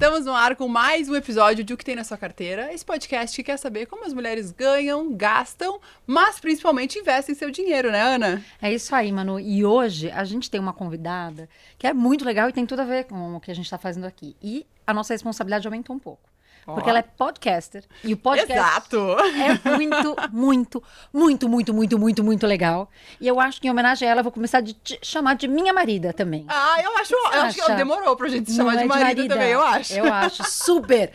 Estamos no ar com mais um episódio de O Que Tem na Sua Carteira, esse podcast que quer saber como as mulheres ganham, gastam, mas principalmente investem seu dinheiro, né, Ana? É isso aí, Manu. E hoje a gente tem uma convidada que é muito legal e tem tudo a ver com o que a gente está fazendo aqui. E a nossa responsabilidade aumentou um pouco. Porque ela é podcaster. E o podcast Exato! é muito legal. E eu acho que em homenagem a ela, eu vou começar a te chamar de minha marida também. Ah, eu acho que demorou pra gente se chamar Não de é marida também, eu acho. Eu acho. Super.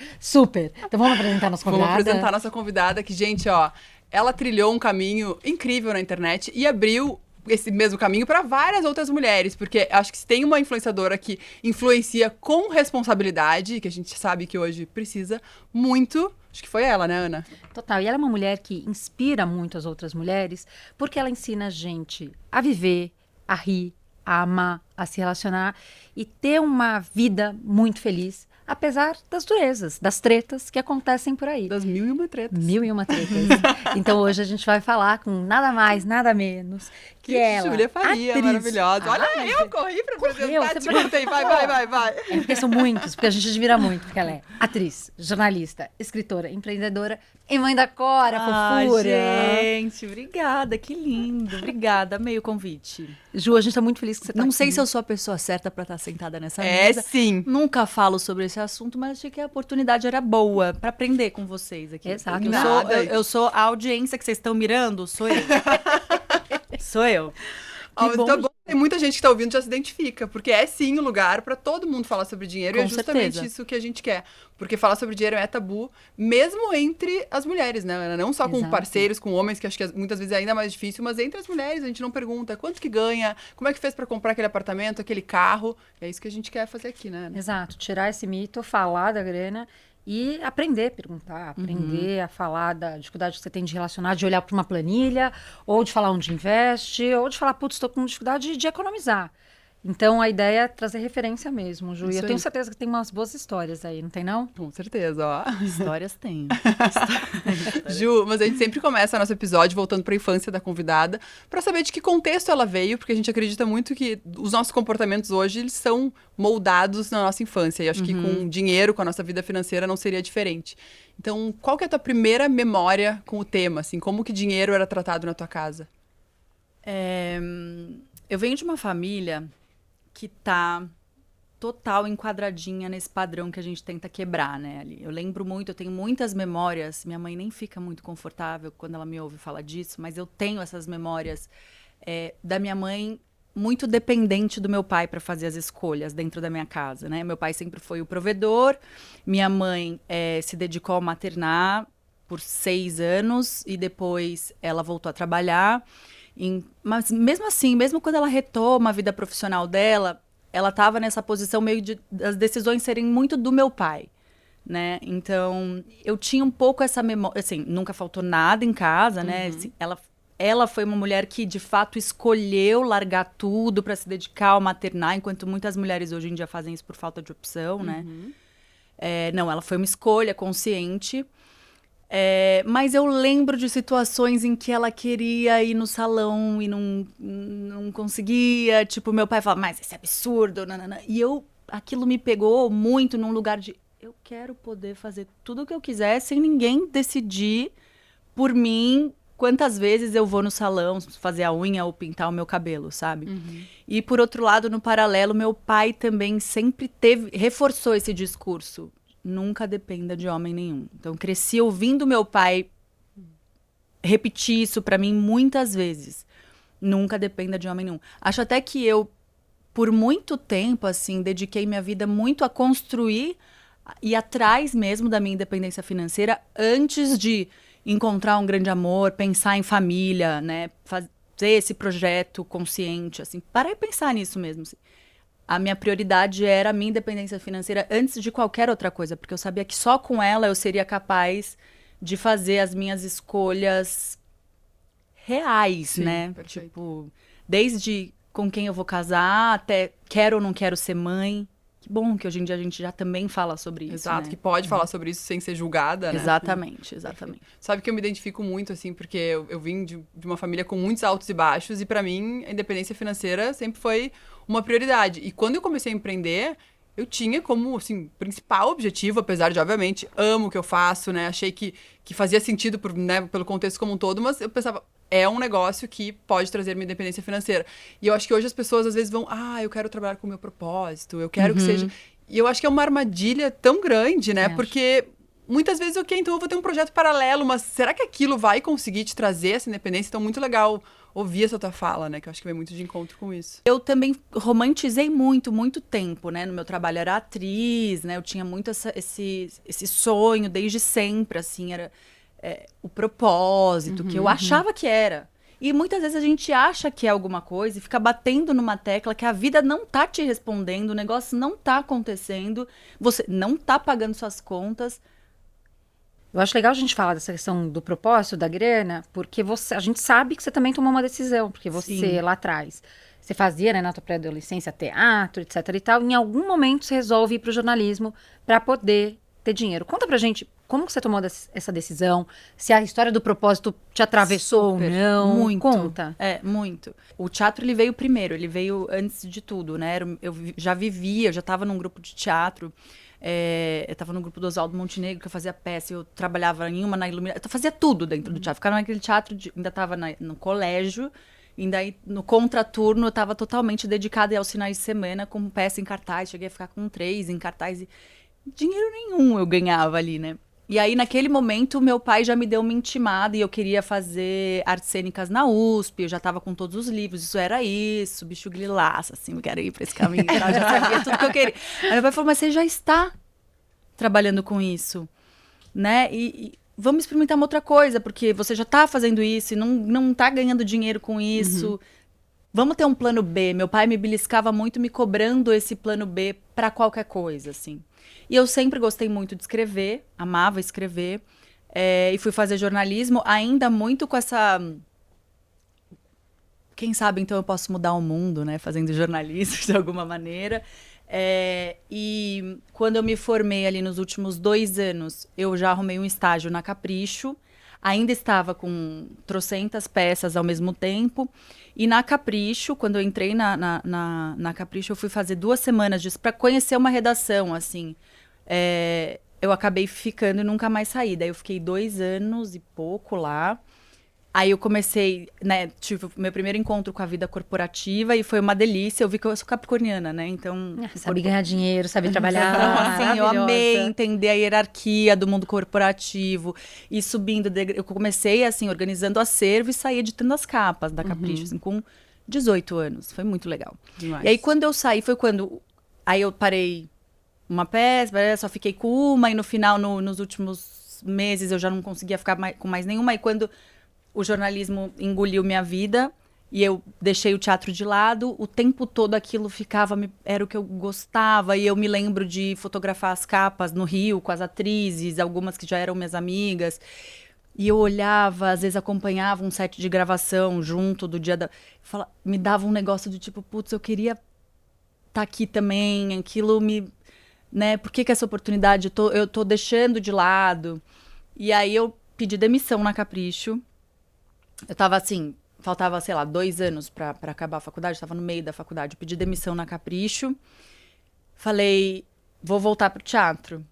Então vamos apresentar nossa convidada? Vamos apresentar nossa convidada que, gente, ó, ela trilhou um caminho incrível na internet e abriu esse mesmo caminho para várias outras mulheres, porque acho que se tem uma influenciadora que influencia com responsabilidade, que a gente sabe que hoje precisa muito, acho que foi ela, né, Ana? Total. E ela é uma mulher que inspira muito as outras mulheres, porque ela ensina a gente a viver, a rir, a amar, a se relacionar e ter uma vida muito feliz, apesar das durezas, das tretas que acontecem por aí. Das 1001 tretas. 1001 tretas. Então hoje a gente vai falar com nada mais, nada menos que ela. Júlia Faria, atriz. maravilhosa. Olha, mas eu corri pra apresentar, te contei. Vai. É porque são muitos, porque a gente admira muito, porque ela é atriz, jornalista, escritora, empreendedora e mãe da Cora, fofura. Gente, obrigada, que lindo. Obrigada, amei o convite. Ju, a gente tá muito feliz que você tá Não aqui. sei se eu sou a pessoa certa pra estar sentada nessa É, mesa. sim. Nunca falo sobre esse assunto, mas achei que a oportunidade era boa pra aprender com vocês aqui. Exato. Eu sou a audiência que vocês estão mirando, sou eu. Sou eu. Ó, tá bom. Tem muita gente que tá ouvindo já se identifica, porque é sim o lugar pra todo mundo falar sobre dinheiro e Com é justamente certeza. isso que a gente quer. Porque falar sobre dinheiro é tabu, mesmo entre as mulheres, né, Ana? Não só com Exato. parceiros, com homens, que acho que muitas vezes é ainda mais difícil, mas entre as mulheres a gente não pergunta quanto que ganha, como é que fez pra comprar aquele apartamento, aquele carro. É isso que a gente quer fazer aqui, né, Ana? Exato, tirar esse mito, falar da grana e aprender, perguntar, aprender a falar da dificuldade que você tem de relacionar, de olhar para uma planilha, ou de falar onde investe, ou de falar, putz, estou com dificuldade de economizar. Então, a ideia é trazer referência mesmo, Ju. E Isso eu tenho aí. certeza que tem umas boas histórias aí, não tem não? Com certeza, ó. Histórias tenho. Ju, mas a gente sempre começa nosso episódio voltando para a infância da convidada, para saber de que contexto ela veio, porque a gente acredita muito que os nossos comportamentos hoje eles são moldados na nossa infância. E acho que com dinheiro, com a nossa vida financeira, não seria diferente. Então, qual que é a tua primeira memória com o tema? Assim, como que dinheiro era tratado na tua casa? Eu venho de uma família que tá total enquadradinha nesse padrão que a gente tenta quebrar, né, ali. Eu lembro muito, eu tenho muitas memórias, minha mãe nem fica muito confortável quando ela me ouve falar disso, mas eu tenho essas memórias da minha mãe muito dependente do meu pai para fazer as escolhas dentro da minha casa, né? Meu pai sempre foi o provedor, minha mãe se dedicou ao maternar por 6 anos e depois ela voltou a trabalhar. Mas mesmo assim, mesmo quando ela retoma a vida profissional dela, ela estava nessa posição meio de as decisões serem muito do meu pai, né? Então, eu tinha um pouco essa memória, assim, nunca faltou nada em casa, né? Assim, ela foi uma mulher que, de fato, escolheu largar tudo para se dedicar ao maternar, enquanto muitas mulheres hoje em dia fazem isso por falta de opção, né? Não, ela foi uma escolha consciente. Mas eu lembro de situações em que ela queria ir no salão e não conseguia. Tipo, meu pai falava, mas esse é absurdo. Nanana. E aquilo me pegou muito num lugar de... Eu quero poder fazer tudo o que eu quiser sem ninguém decidir por mim quantas vezes eu vou no salão fazer a unha ou pintar o meu cabelo, sabe? E, por outro lado, no paralelo, meu pai também sempre reforçou esse discurso. Nunca dependa de homem nenhum. Então, cresci ouvindo meu pai repetir isso pra mim muitas vezes. Nunca dependa de homem nenhum. Acho até que eu, por muito tempo, assim, dediquei minha vida muito a construir e atrás mesmo da minha independência financeira antes de encontrar um grande amor, pensar em família, né? Fazer esse projeto consciente, assim. Parar e pensar nisso mesmo, assim. A minha prioridade era a minha independência financeira antes de qualquer outra coisa, porque eu sabia que só com ela eu seria capaz de fazer as minhas escolhas reais, Sim, né? perfeito. Tipo, desde com quem eu vou casar, até quero ou não quero ser mãe. Que bom que hoje em dia a gente já também fala sobre isso, Exato, né? que pode falar sobre isso sem ser julgada, né? Exatamente. Sabe que eu me identifico muito, assim, porque eu vim de uma família com muitos altos e baixos, e pra mim, a independência financeira sempre foi uma prioridade. E quando eu comecei a empreender, eu tinha como, assim, principal objetivo, apesar de, obviamente, amo o que eu faço, né? Achei que fazia sentido pelo contexto como um todo, mas eu pensava, é um negócio que pode trazer minha independência financeira. E eu acho que hoje as pessoas, às vezes, vão, eu quero trabalhar com o meu propósito, eu quero que seja... E eu acho que é uma armadilha tão grande, né? Porque muitas vezes, então eu vou ter um projeto paralelo, mas será que aquilo vai conseguir te trazer essa independência? Então, muito legal ouvir essa tua fala, né? Que eu acho que vem muito de encontro com isso. Eu também romantizei muito tempo, né? No meu trabalho eu era atriz, né? Eu tinha muito esse sonho desde sempre, assim, era o propósito, que eu achava que era. E muitas vezes a gente acha que é alguma coisa e fica batendo numa tecla que a vida não tá te respondendo, o negócio não tá acontecendo, você não tá pagando suas contas. Eu acho legal a gente falar dessa questão do propósito, da grana, porque a gente sabe que você também tomou uma decisão, porque você lá atrás, você fazia, né, na tua pré-adolescência, teatro, etc e tal, em algum momento você resolve ir pro jornalismo para poder ter dinheiro. Conta pra gente como que você tomou essa decisão, se a história do propósito te atravessou ou não. Muito. Conta. Muito. O teatro, ele veio primeiro, ele veio antes de tudo, né? Eu já vivia, eu já estava num grupo de teatro. Eu estava no grupo do Oswaldo Montenegro, que eu fazia peça, eu trabalhava em uma na iluminação, eu fazia tudo dentro do teatro. Ficava naquele teatro, ainda estava no colégio, ainda aí, no contraturno eu estava totalmente dedicada aos finais de semana com peça em cartaz, cheguei a ficar com 3 em cartaz e dinheiro nenhum eu ganhava ali, né? E aí, naquele momento, meu pai já me deu uma intimada e eu queria fazer artes cênicas na USP, eu já estava com todos os livros, isso era isso, bicho grilaço, assim, eu quero ir para esse caminho, eu já sabia tudo que eu queria. Aí meu pai falou, mas você já está trabalhando com isso, né? E vamos experimentar uma outra coisa, porque você já está fazendo isso e não está ganhando dinheiro com isso. Vamos ter um plano B. Meu pai me beliscava muito, me cobrando esse plano B para qualquer coisa, assim. E eu sempre gostei muito de escrever, amava escrever, e fui fazer jornalismo, ainda muito com essa... Quem sabe, então, eu posso mudar o mundo, né? Fazendo jornalismo, de alguma maneira. E quando eu me formei ali nos últimos 2 anos, eu já arrumei um estágio na Capricho, ainda estava com trocentas peças ao mesmo tempo. E na Capricho, quando eu entrei na Capricho, eu fui fazer 2 semanas disso para conhecer uma redação, assim. Eu acabei ficando e nunca mais saí. Daí eu fiquei 2 anos e pouco lá. Aí eu comecei, né, tive o meu primeiro encontro com a vida corporativa e foi uma delícia. Eu vi que eu sou capricorniana, né, então... Sabe ganhar dinheiro, sabe trabalhar. Então, assim, eu amei entender a hierarquia do mundo corporativo e subindo. Eu comecei, assim, organizando acervo e saí editando as capas da Capricho, assim, com 18 anos. Foi muito legal. Demais. E aí, quando eu saí, foi quando... Aí eu parei uma peça, só fiquei com uma e no final, nos últimos meses, eu já não conseguia ficar com mais nenhuma. E quando... O jornalismo engoliu minha vida e eu deixei o teatro de lado. O tempo todo aquilo era o que eu gostava. E eu me lembro de fotografar as capas no Rio com as atrizes, algumas que já eram minhas amigas. E eu olhava, às vezes acompanhava um set de gravação junto do dia da... Me dava um negócio do tipo, putz, eu queria estar aqui também. Aquilo me... Né? Por que essa oportunidade eu tô deixando de lado? E aí eu pedi demissão na Capricho. Eu tava assim, faltava, sei lá, 2 anos pra acabar a faculdade, tava no meio da faculdade. Eu pedi demissão na Capricho. Falei, vou voltar pro teatro.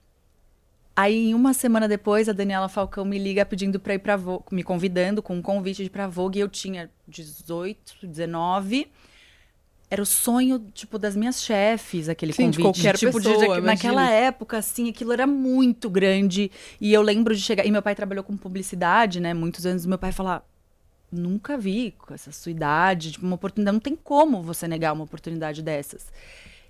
Aí, 1 semana depois, a Daniela Falcão me liga pedindo pra ir pra Vogue, me convidando com um convite de ir pra Vogue. E eu tinha 18, 19. Era o sonho, tipo, das minhas chefes, aquele convite. De qualquer pessoa, naquela época, assim, aquilo era muito grande. E eu lembro de chegar... E meu pai trabalhou com publicidade, né? Muitos anos. Meu pai falar... Nunca vi com essa sua idade, tipo, uma oportunidade. Não tem como você negar uma oportunidade dessas.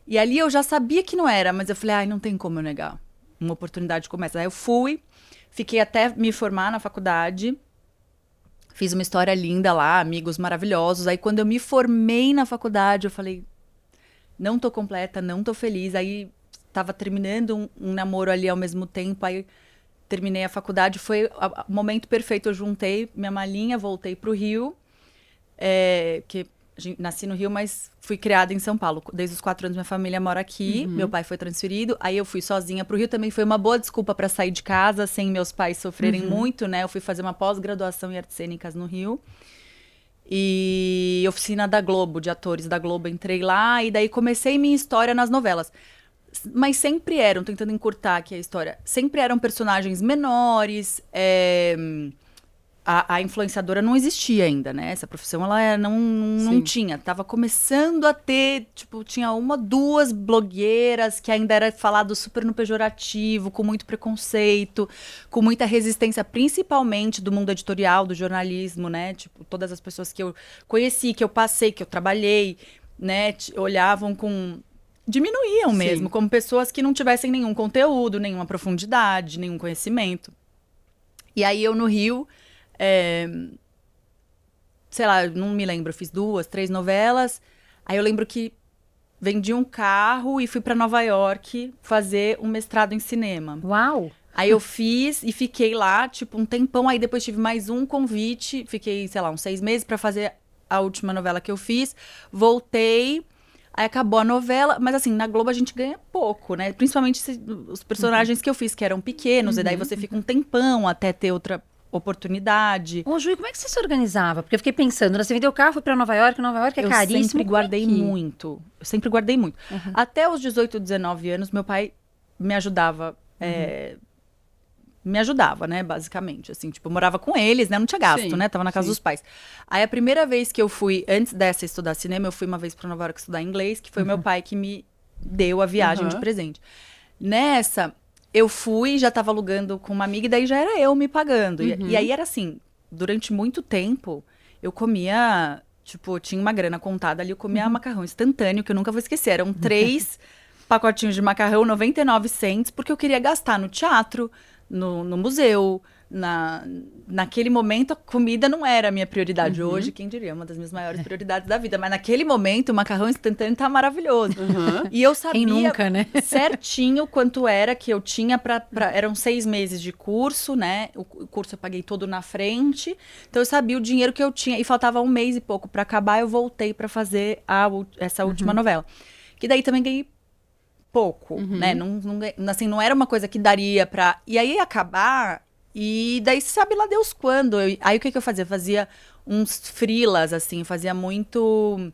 E ali eu já sabia que não era, mas eu falei, não tem como eu negar. Uma oportunidade começa. Aí eu fui, fiquei até me formar na faculdade, fiz uma história linda lá, amigos maravilhosos. Aí quando eu me formei na faculdade, eu falei, não tô completa, não tô feliz. Aí tava terminando um namoro ali ao mesmo tempo, aí terminei a faculdade, foi o momento perfeito. Eu juntei minha malinha, voltei pro Rio, que nasci no Rio, mas fui criada em São Paulo. Desde os 4 anos minha família mora aqui, meu pai foi transferido, aí eu fui sozinha pro Rio. Também foi uma boa desculpa para sair de casa, sem meus pais sofrerem muito, né? Eu fui fazer uma pós-graduação em artes cênicas no Rio. E oficina da Globo, de atores da Globo, entrei lá, e daí comecei minha história nas novelas. Mas sempre eram, tentando encurtar aqui a história, sempre eram personagens menores, a influenciadora não existia ainda, né? Essa profissão, ela não tinha. Tava começando a ter, tipo, tinha 1, 2 blogueiras que ainda era falado super no pejorativo, com muito preconceito, com muita resistência, principalmente do mundo editorial, do jornalismo, né? Tipo, todas as pessoas que eu conheci, que eu passei, que eu trabalhei, né? Olhavam com... Diminuíam mesmo, como pessoas que não tivessem nenhum conteúdo, nenhuma profundidade, nenhum conhecimento. E aí eu no Rio... sei lá, não me lembro, eu fiz 2, 3 novelas. Aí eu lembro que vendi um carro e fui pra Nova York fazer um mestrado em cinema. Uau! Aí eu fiz e fiquei lá, tipo, um tempão. Aí depois tive mais um convite. Fiquei, sei lá, uns 6 meses pra fazer a última novela que eu fiz. Voltei. Aí acabou a novela, mas assim, na Globo a gente ganha pouco, né? Principalmente os personagens que eu fiz, que eram pequenos. E daí você fica um tempão até ter outra oportunidade. Ô, Ju, como é que você se organizava? Porque eu fiquei pensando, né? Você vendeu o carro, foi pra Nova York é caríssimo. Eu sempre guardei muito. Eu sempre guardei muito. Até os 18, 19 anos, meu pai me ajudava. Me ajudava, né, basicamente. Assim, tipo, eu morava com eles, né? Não tinha gasto, né? Tava na casa dos pais. Aí a primeira vez que eu fui, antes dessa estudar cinema, eu fui uma vez pra Nova York estudar inglês, que foi meu pai que me deu a viagem de presente. Nessa... Eu fui, já tava alugando com uma amiga, e daí já era eu me pagando. E aí era assim, durante muito tempo, eu comia, tipo, tinha uma grana contada ali, eu comia macarrão instantâneo, que eu nunca vou esquecer. Eram 3 pacotinhos de macarrão, 99 cents, porque eu queria gastar no teatro, no museu. Naquele momento, a comida não era a minha prioridade. Hoje, quem diria, uma das minhas maiores prioridades da vida. Mas naquele momento, o macarrão instantâneo tá maravilhoso. E eu sabia nunca, né? certinho quanto era que eu tinha eram 6 meses de curso, né? O curso eu paguei todo na frente. Então, eu sabia o dinheiro que eu tinha. E faltava 1 mês e pouco pra acabar. Eu voltei pra fazer essa última novela. Que daí também ganhei pouco, né? Assim, não era uma coisa que daria pra... E aí, acabar... E daí, sabe lá Deus quando. Aí, o que eu fazia? Fazia uns freelas, assim. Fazia muito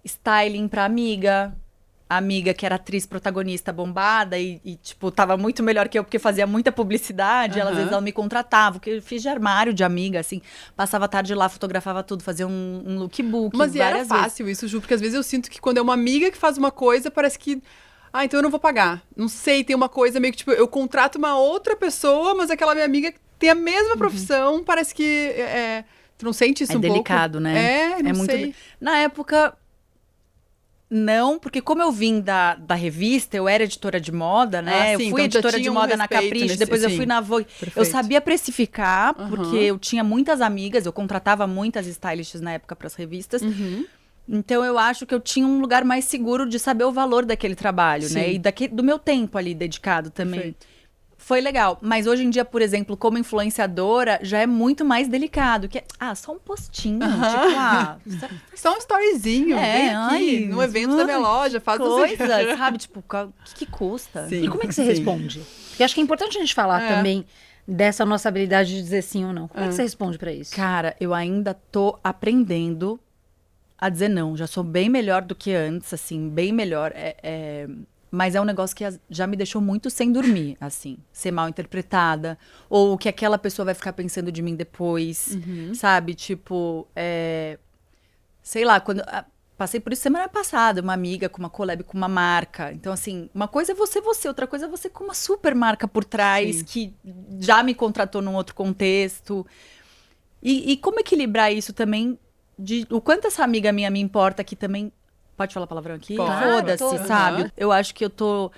styling pra amiga. A amiga que era atriz protagonista bombada e, tipo, tava muito melhor que eu, porque fazia muita publicidade. Às vezes, ela me contratava. Porque eu fiz de armário de amiga, assim. Passava a tarde lá, fotografava tudo. Fazia um lookbook. Mas e era fácil isso, Ju? Porque às vezes eu sinto que quando é uma amiga que faz uma coisa, parece que... Ah, então eu não vou pagar. Não sei, tem uma coisa meio que, tipo, eu contrato uma outra pessoa, mas aquela minha amiga tem a mesma profissão, parece que... tu não sente isso um pouco? É delicado, né? Não sei. Na época, não, porque como eu vim da revista, eu era editora de moda, né? Sim, eu fui então editora de moda na Capricho, depois eu fui na Vogue. Perfeito. Eu sabia precificar, porque eu tinha muitas amigas, eu contratava muitas stylists na época para as revistas. Então, eu acho que eu tinha um lugar mais seguro de saber o valor daquele trabalho, né? E do meu tempo ali dedicado também. Perfeito. Foi legal. Mas hoje em dia, por exemplo, como influenciadora, já é muito mais delicado. Que só um postinho. Tipo, só um storyzinho. Vem aqui no evento da minha loja, faz coisa, sabe? Tipo, o que custa? E como é que você responde? Porque acho que é importante a gente falar também dessa nossa habilidade de dizer sim ou não. Como é que você responde pra isso? Cara, eu ainda tô aprendendo a dizer não. Já sou bem melhor do que antes, assim, bem melhor. Mas é um negócio que já me deixou muito sem dormir, assim. Ser mal interpretada. Ou o que aquela pessoa vai ficar pensando de mim depois, sabe? Tipo, sei lá, quando... Passei por isso semana passada, uma amiga com uma collab com uma marca. Então, assim, uma coisa é você, outra coisa é você com uma super marca por trás, que já me contratou num outro contexto. E como equilibrar isso também, o quanto essa amiga minha me importa que também... Pode falar palavrão aqui? Foda-se, sabe? Eu acho que eu tô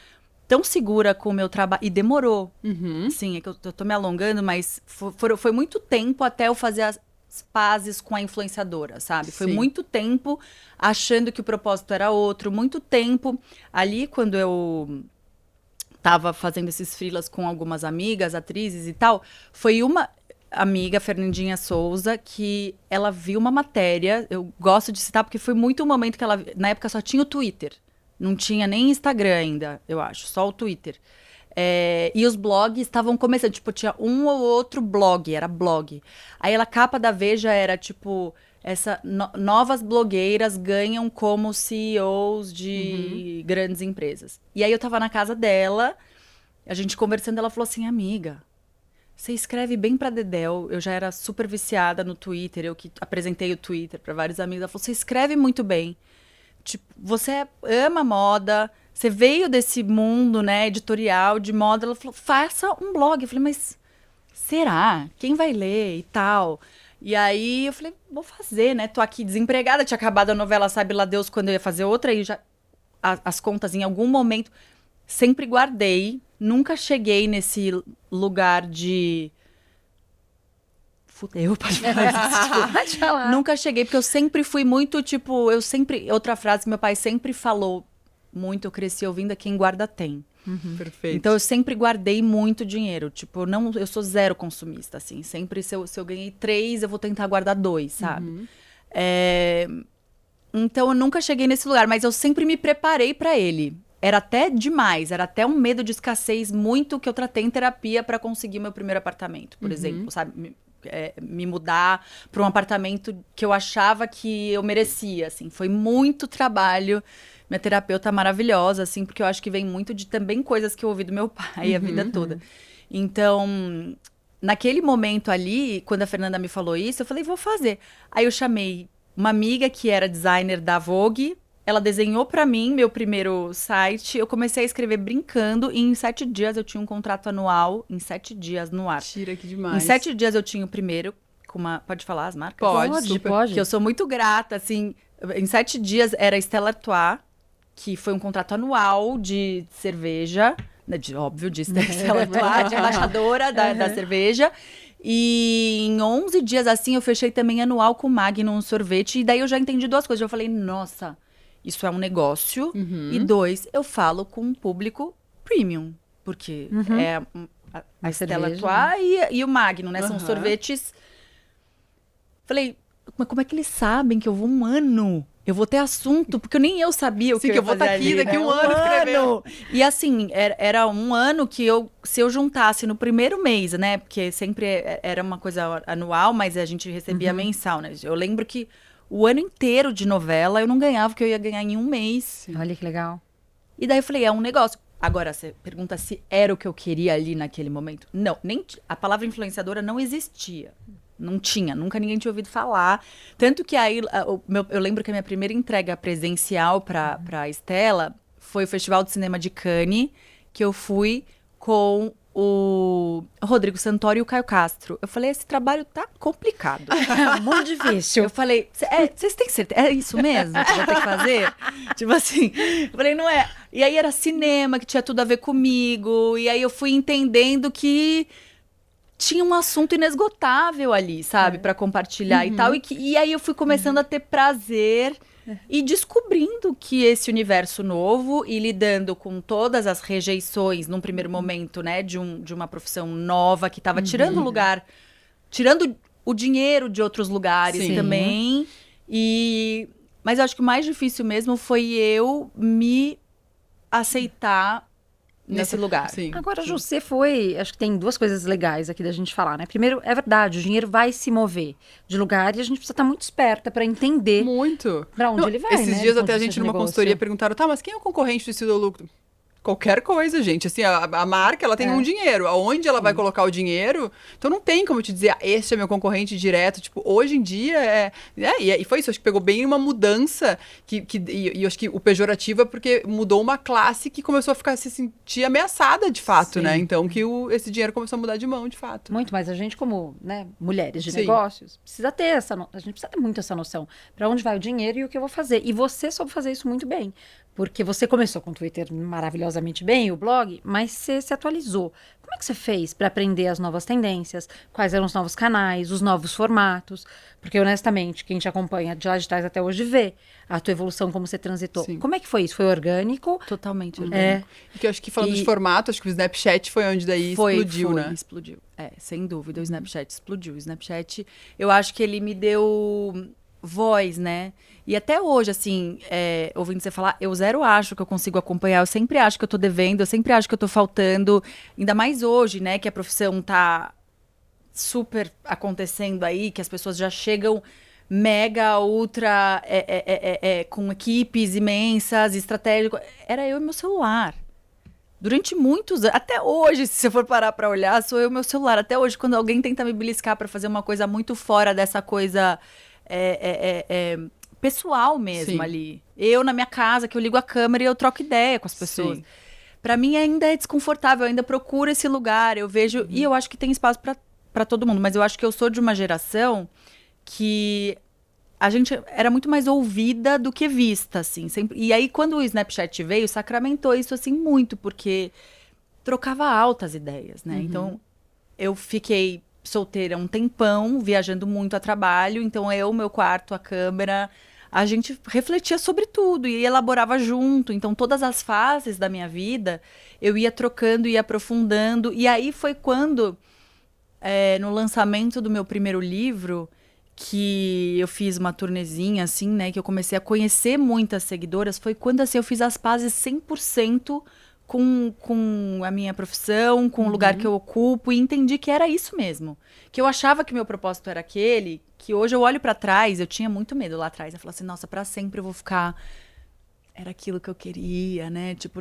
tão segura com o meu trabalho. E demorou. Sim, é que eu tô me alongando, mas foi muito tempo até eu fazer as pazes com a influenciadora, sabe? Foi muito tempo achando que o propósito era outro. Muito tempo ali, quando eu tava fazendo esses freelas com algumas amigas, atrizes e tal, foi uma amiga, Fernandinha Souza, que ela viu uma matéria, eu gosto de citar porque foi muito um momento que ela, na época só tinha o Twitter, não tinha nem Instagram ainda, eu acho, só o Twitter. E os blogs estavam começando, tipo, tinha um ou outro blog, era blog. Aí a capa da Veja era, tipo, novas blogueiras ganham como CEOs de grandes empresas. E aí eu tava na casa dela, a gente conversando, ela falou assim, amiga, você escreve bem pra Dedéu. Eu já era super viciada no Twitter, eu que apresentei o Twitter pra vários amigos. Ela falou, você escreve muito bem. Tipo, você ama moda, você veio desse mundo, né, editorial de moda. Ela falou, faça um blog. Eu falei, mas será? Quem vai ler e tal? E aí eu falei, vou fazer, né? Tô aqui desempregada, tinha acabado a novela Sabe Lá Deus quando eu ia fazer outra, e já as contas em algum momento sempre guardei, nunca cheguei nesse lugar de fudeu, pode falar. Pode falar. Nunca cheguei, porque eu sempre fui muito, tipo, outra frase que meu pai sempre falou muito, eu cresci ouvindo, é quem guarda tem. Perfeito. Então eu sempre guardei muito dinheiro, tipo, eu sou zero consumista, assim, sempre se eu ganhei 3, eu vou tentar guardar 2, sabe? Então eu nunca cheguei nesse lugar, mas eu sempre me preparei pra ele. Era até demais, era até um medo de escassez muito que eu tratei em terapia pra conseguir meu primeiro apartamento, por exemplo, sabe? Me mudar pra um apartamento que eu achava que eu merecia, assim, foi muito trabalho. Minha terapeuta é maravilhosa, assim, porque eu acho que vem muito de também coisas que eu ouvi do meu pai a vida toda. Então, naquele momento ali, quando a Fernanda me falou isso, eu falei, vou fazer. Aí eu chamei uma amiga que era designer da Vogue, ela desenhou pra mim meu primeiro site, eu comecei a escrever brincando e em 7 dias eu tinha um contrato anual, em 7 dias no ar. Tira que demais. Em 7 dias eu tinha o primeiro, com uma... Pode falar as marcas? Pode, super. Pode. Que eu sou muito grata, assim. Em 7 dias era Stella Artois, que foi um contrato anual de cerveja, né, óbvio, de Stella Artois, de embaixadora da cerveja. E em 11 dias, assim, eu fechei também anual com Magnum Sorvete. E daí eu já entendi 2 coisas. Eu falei, nossa, isso é um negócio. E 2, eu falo com um público premium. Porque é a Stella Artois e o Magnum, né? São sorvetes. Falei, mas como é que eles sabem que eu vou um ano? Eu vou ter assunto, porque nem eu sabia o Sim, que eu vou estar aqui ali, daqui né? um ano escrevendo. E assim, era um ano que se eu juntasse no primeiro mês, né? Porque sempre era uma coisa anual, mas a gente recebia mensal, né? Eu lembro que o ano inteiro de novela eu não ganhava o que eu ia ganhar em um mês. Olha que legal. E daí eu falei, é um negócio. Agora, você pergunta se era o que eu queria ali naquele momento. Não, nem a palavra influenciadora não existia. Não tinha, nunca ninguém tinha ouvido falar. Tanto que aí, eu lembro que a minha primeira entrega presencial pra Stella foi o Festival de Cinema de Cannes, que eu fui com o Rodrigo Santoro e o Caio Castro. Eu falei, esse trabalho tá complicado. Muito difícil. Eu falei, vocês têm certeza? É isso mesmo que eu vou ter que fazer? Tipo assim, eu falei, não é. E aí era cinema, que tinha tudo a ver comigo. E aí eu fui entendendo que tinha um assunto inesgotável ali, sabe? Pra compartilhar e tal. E aí eu fui começando a ter prazer e descobrindo que esse universo novo e lidando com todas as rejeições num primeiro momento, né? De uma profissão nova que tava tirando o lugar, tirando o dinheiro de outros lugares também. Mas eu acho que o mais difícil mesmo foi eu me aceitar nesse lugar. Sim. Agora, Ju, você foi... Acho que tem 2 coisas legais aqui da gente falar, né? Primeiro, é verdade, o dinheiro vai se mover de lugar e a gente precisa estar muito esperta para entender Muito. para onde Não, ele vai, esses né? dias Do até a ponto de gente vista de numa negócio. consultoria perguntaram, tá, mas quem é o concorrente do Estilo Lucro? Qualquer coisa, gente. Assim, a marca, ela tem um dinheiro. Aonde ela vai colocar o dinheiro? Então não tem como te dizer, este é meu concorrente direto. Tipo, hoje em dia e foi isso. Acho que pegou bem uma mudança e acho que o pejorativo é porque mudou uma classe que começou a se sentir ameaçada de fato, né? Então que esse dinheiro começou a mudar de mão, de fato. Muito, mas a gente como, né, mulheres de Sim. negócios, precisa ter a gente precisa ter muito essa noção. Para onde vai o dinheiro e o que eu vou fazer. E você soube fazer isso muito bem. Porque você começou com o Twitter maravilhosamente bem, o blog, mas você se atualizou. Como é que você fez para aprender as novas tendências? Quais eram os novos canais, os novos formatos? Porque, honestamente, quem te acompanha de lá de trás até hoje vê a tua evolução, como você transitou. Sim. Como é que foi isso? Foi orgânico? Totalmente orgânico. Porque eu acho que falando de formato, acho que o Snapchat foi onde daí explodiu, né? Explodiu. Sem dúvida, o Snapchat explodiu. O Snapchat, eu acho que ele me deu voz, né? E até hoje, assim, ouvindo você falar, eu zero acho que eu consigo acompanhar, eu sempre acho que eu tô devendo, eu sempre acho que eu tô faltando, ainda mais hoje, né, que a profissão tá super acontecendo aí, que as pessoas já chegam mega, ultra, com equipes imensas, estratégico. Era eu e meu celular. Durante muitos anos, até hoje, se você for parar pra olhar, sou eu e meu celular. Até hoje, quando alguém tenta me beliscar pra fazer uma coisa muito fora dessa coisa pessoal mesmo. Sim. Ali. Eu na minha casa, que eu ligo a câmera e eu troco ideia com as pessoas. Sim. Pra mim ainda é desconfortável, eu ainda procuro esse lugar, eu vejo... E eu acho que tem espaço pra todo mundo, mas eu acho que eu sou de uma geração que a gente era muito mais ouvida do que vista, assim. Sempre. E aí, quando o Snapchat veio, sacramentou isso, assim, muito, porque trocava altas ideias, né? Então, eu fiquei solteira um tempão, viajando muito a trabalho. Então, meu quarto, a câmera, a gente refletia sobre tudo e elaborava junto. Então, todas as fases da minha vida, eu ia trocando, ia aprofundando. E aí foi quando, no lançamento do meu primeiro livro, que eu fiz uma turnezinha, assim, né? Que eu comecei a conhecer muitas seguidoras. Foi quando, assim, eu fiz as pazes 100% com a minha profissão, com o lugar que eu ocupo. E entendi que era isso mesmo. Que eu achava que meu propósito era aquele, que hoje eu olho pra trás, eu tinha muito medo lá atrás. Eu falava assim, nossa, pra sempre eu vou ficar... Era aquilo que eu queria, né? Tipo,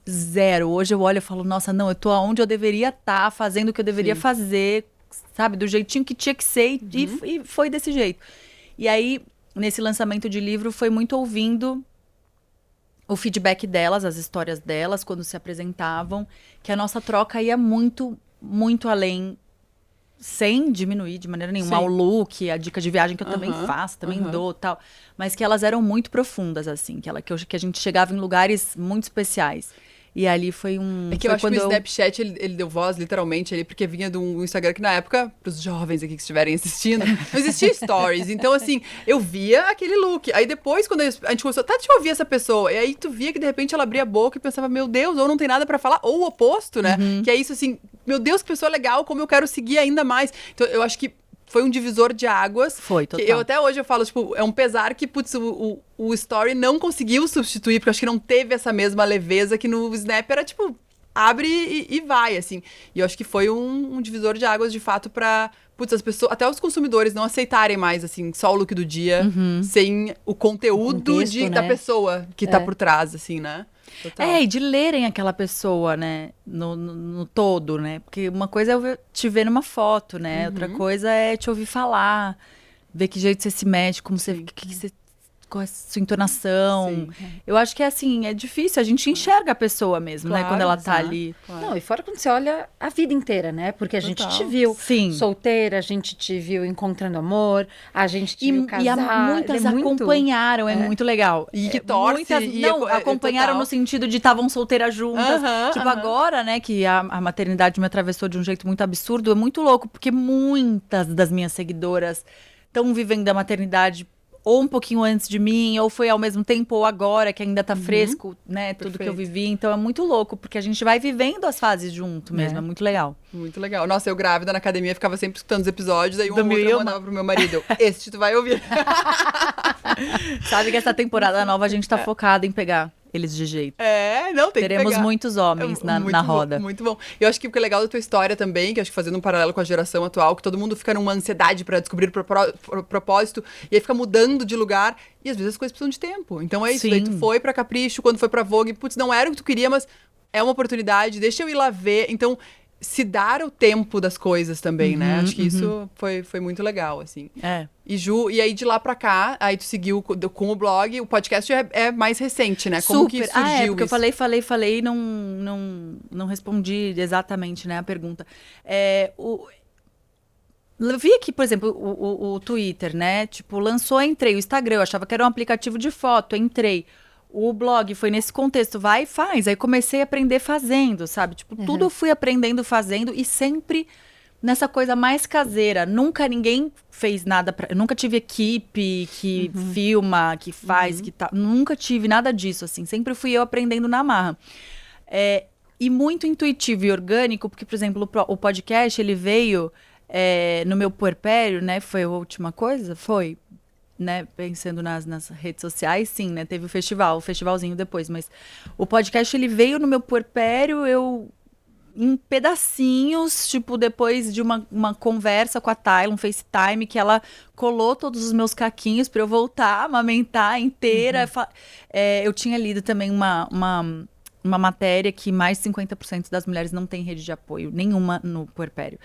zero. Hoje eu olho e falo, nossa, não, eu tô onde eu deveria estar, fazendo o que eu deveria fazer, sabe? Do jeitinho que tinha que ser, e foi desse jeito. E aí, nesse lançamento de livro, foi muito ouvindo o feedback delas, as histórias delas, quando se apresentavam, que a nossa troca ia muito, muito além, sem diminuir de maneira nenhuma o look, a dica de viagem que eu também faço, também dou, tal. Mas que elas eram muito profundas, assim, que a gente chegava em lugares muito especiais. E ali foi um... É que eu acho que o Snapchat, ele deu voz, literalmente, ali, porque vinha de um Instagram que, na época, pros jovens aqui que estiverem assistindo, não existia stories. Então, assim, eu via aquele look. Aí depois, quando a gente começou, deixa eu ouvir essa pessoa. E aí tu via que, de repente, ela abria a boca e pensava, meu Deus, ou não tem nada pra falar, ou o oposto, né? Que é isso, assim, meu Deus, que pessoa legal, como eu quero seguir ainda mais. Então, eu acho que foi um divisor de águas. Foi, total. Que eu até hoje eu falo, tipo, é um pesar que, putz, o Story não conseguiu substituir, porque eu acho que não teve essa mesma leveza que no Snap era, tipo, abre e vai, assim. E eu acho que foi um divisor de águas, de fato, pra, putz, as pessoas, até os consumidores não aceitarem mais, assim, só o look do dia, sem o conteúdo contexto, né? da pessoa que tá por trás, assim, né? Total. E de lerem aquela pessoa, né, no todo, né, porque uma coisa é eu te ver numa foto, né, outra coisa é te ouvir falar, ver que jeito você se mexe, como você, qual é a sua entonação. Eu acho que é assim, é difícil, a gente enxerga a pessoa mesmo, né, quando ela tá ali. Claro. Não, e fora quando você olha a vida inteira, né, porque a gente te viu solteira, a gente te viu encontrando amor, a gente te viu casar. E muitas acompanharam, é muito legal. E que torce. Acompanharam no sentido de estavam solteiras juntas. Agora, né, que a maternidade me atravessou de um jeito muito absurdo, é muito louco, porque muitas das minhas seguidoras estão vivendo a maternidade ou um pouquinho antes de mim, ou foi ao mesmo tempo, ou agora, que ainda tá fresco, né, tudo que eu vivi. Então é muito louco, porque a gente vai vivendo as fases junto mesmo, é muito legal. Muito legal. Nossa, eu grávida na academia, ficava sempre escutando os episódios, aí uma outra eu mandava pro meu marido, este tu vai ouvir. Sabe que essa temporada nova a gente tá focada em pegar eles de jeito. Não, tem Teremos que pegar. muitos homens na roda. Muito bom. Eu acho que o que é legal da tua história também, que acho que fazendo um paralelo com a geração atual, que todo mundo fica numa ansiedade pra descobrir o propósito, e aí fica mudando de lugar, e às vezes as coisas precisam de tempo. Então é isso, daí tu foi pra Capricho, quando foi pra Vogue, putz, não era o que tu queria, mas é uma oportunidade, deixa eu ir lá ver. Então, se dar o tempo das coisas também, né? Acho que isso foi muito legal, assim. E Ju, e aí de lá pra cá, aí tu seguiu com o blog, o podcast é mais recente, né? Como que surgiu porque isso? eu falei e não respondi exatamente, né, a pergunta. Eu vi aqui, por exemplo, o Twitter, né? Tipo, lançou, entrei. O Instagram, eu achava que era um aplicativo de foto, entrei. O blog foi nesse contexto, vai e faz. Aí comecei a aprender fazendo, sabe? Tipo, tudo eu fui aprendendo fazendo e sempre nessa coisa mais caseira. Nunca ninguém fez nada eu nunca tive equipe que filma, que faz, que tá. Nunca tive nada disso, assim. Sempre fui eu aprendendo na marra. E muito intuitivo e orgânico, porque, por exemplo, o podcast, ele veio no meu puerpério, né? Foi a última coisa? Foi. Né, pensando nas redes sociais, sim, né, teve o festivalzinho depois, mas o podcast, ele veio no meu puerpério, eu em pedacinhos, tipo, depois de uma conversa com a Tayla, um FaceTime, que ela colou todos os meus caquinhos pra eu voltar a amamentar inteira. Eu tinha lido também uma matéria que mais de 50% das mulheres não têm rede de apoio, nenhuma no puerpério.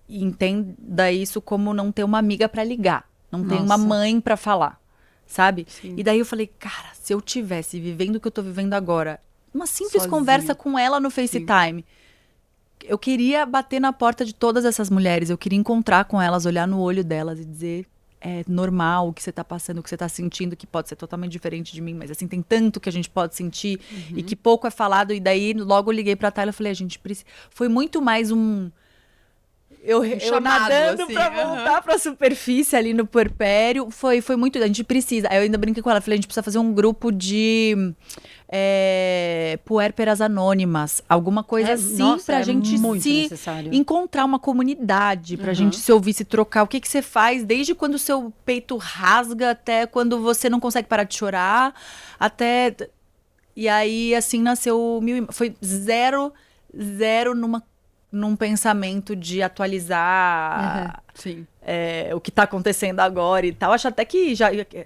E entenda isso como não ter uma amiga pra ligar, não ter uma mãe pra falar, sabe? Sim. E daí eu falei, cara, se eu tivesse vivendo o que eu tô vivendo agora, uma simples Sozinha. conversa com ela no FaceTime, eu queria bater na porta de todas essas mulheres, eu queria encontrar com elas, olhar no olho delas e dizer, é normal o que você tá passando, o que você tá sentindo, que pode ser totalmente diferente de mim, mas assim, tem tanto que a gente pode sentir e que pouco é falado. E daí, logo eu liguei pra Tayla e falei, a gente precisa... Foi muito mais eu chamado, nadando assim, pra voltar pra superfície ali no puerpério. Foi muito... A gente precisa... Aí eu ainda brinquei com ela. Falei, a gente precisa fazer um grupo de puérperas anônimas. Alguma coisa assim pra gente muito se necessário. encontrar uma comunidade. Pra gente se ouvir, se trocar. O que você faz desde quando o seu peito rasga até quando você não consegue parar de chorar. Até... E aí, assim, nasceu Foi zero num pensamento de atualizar Sim. o que tá acontecendo agora e tal. Acho até que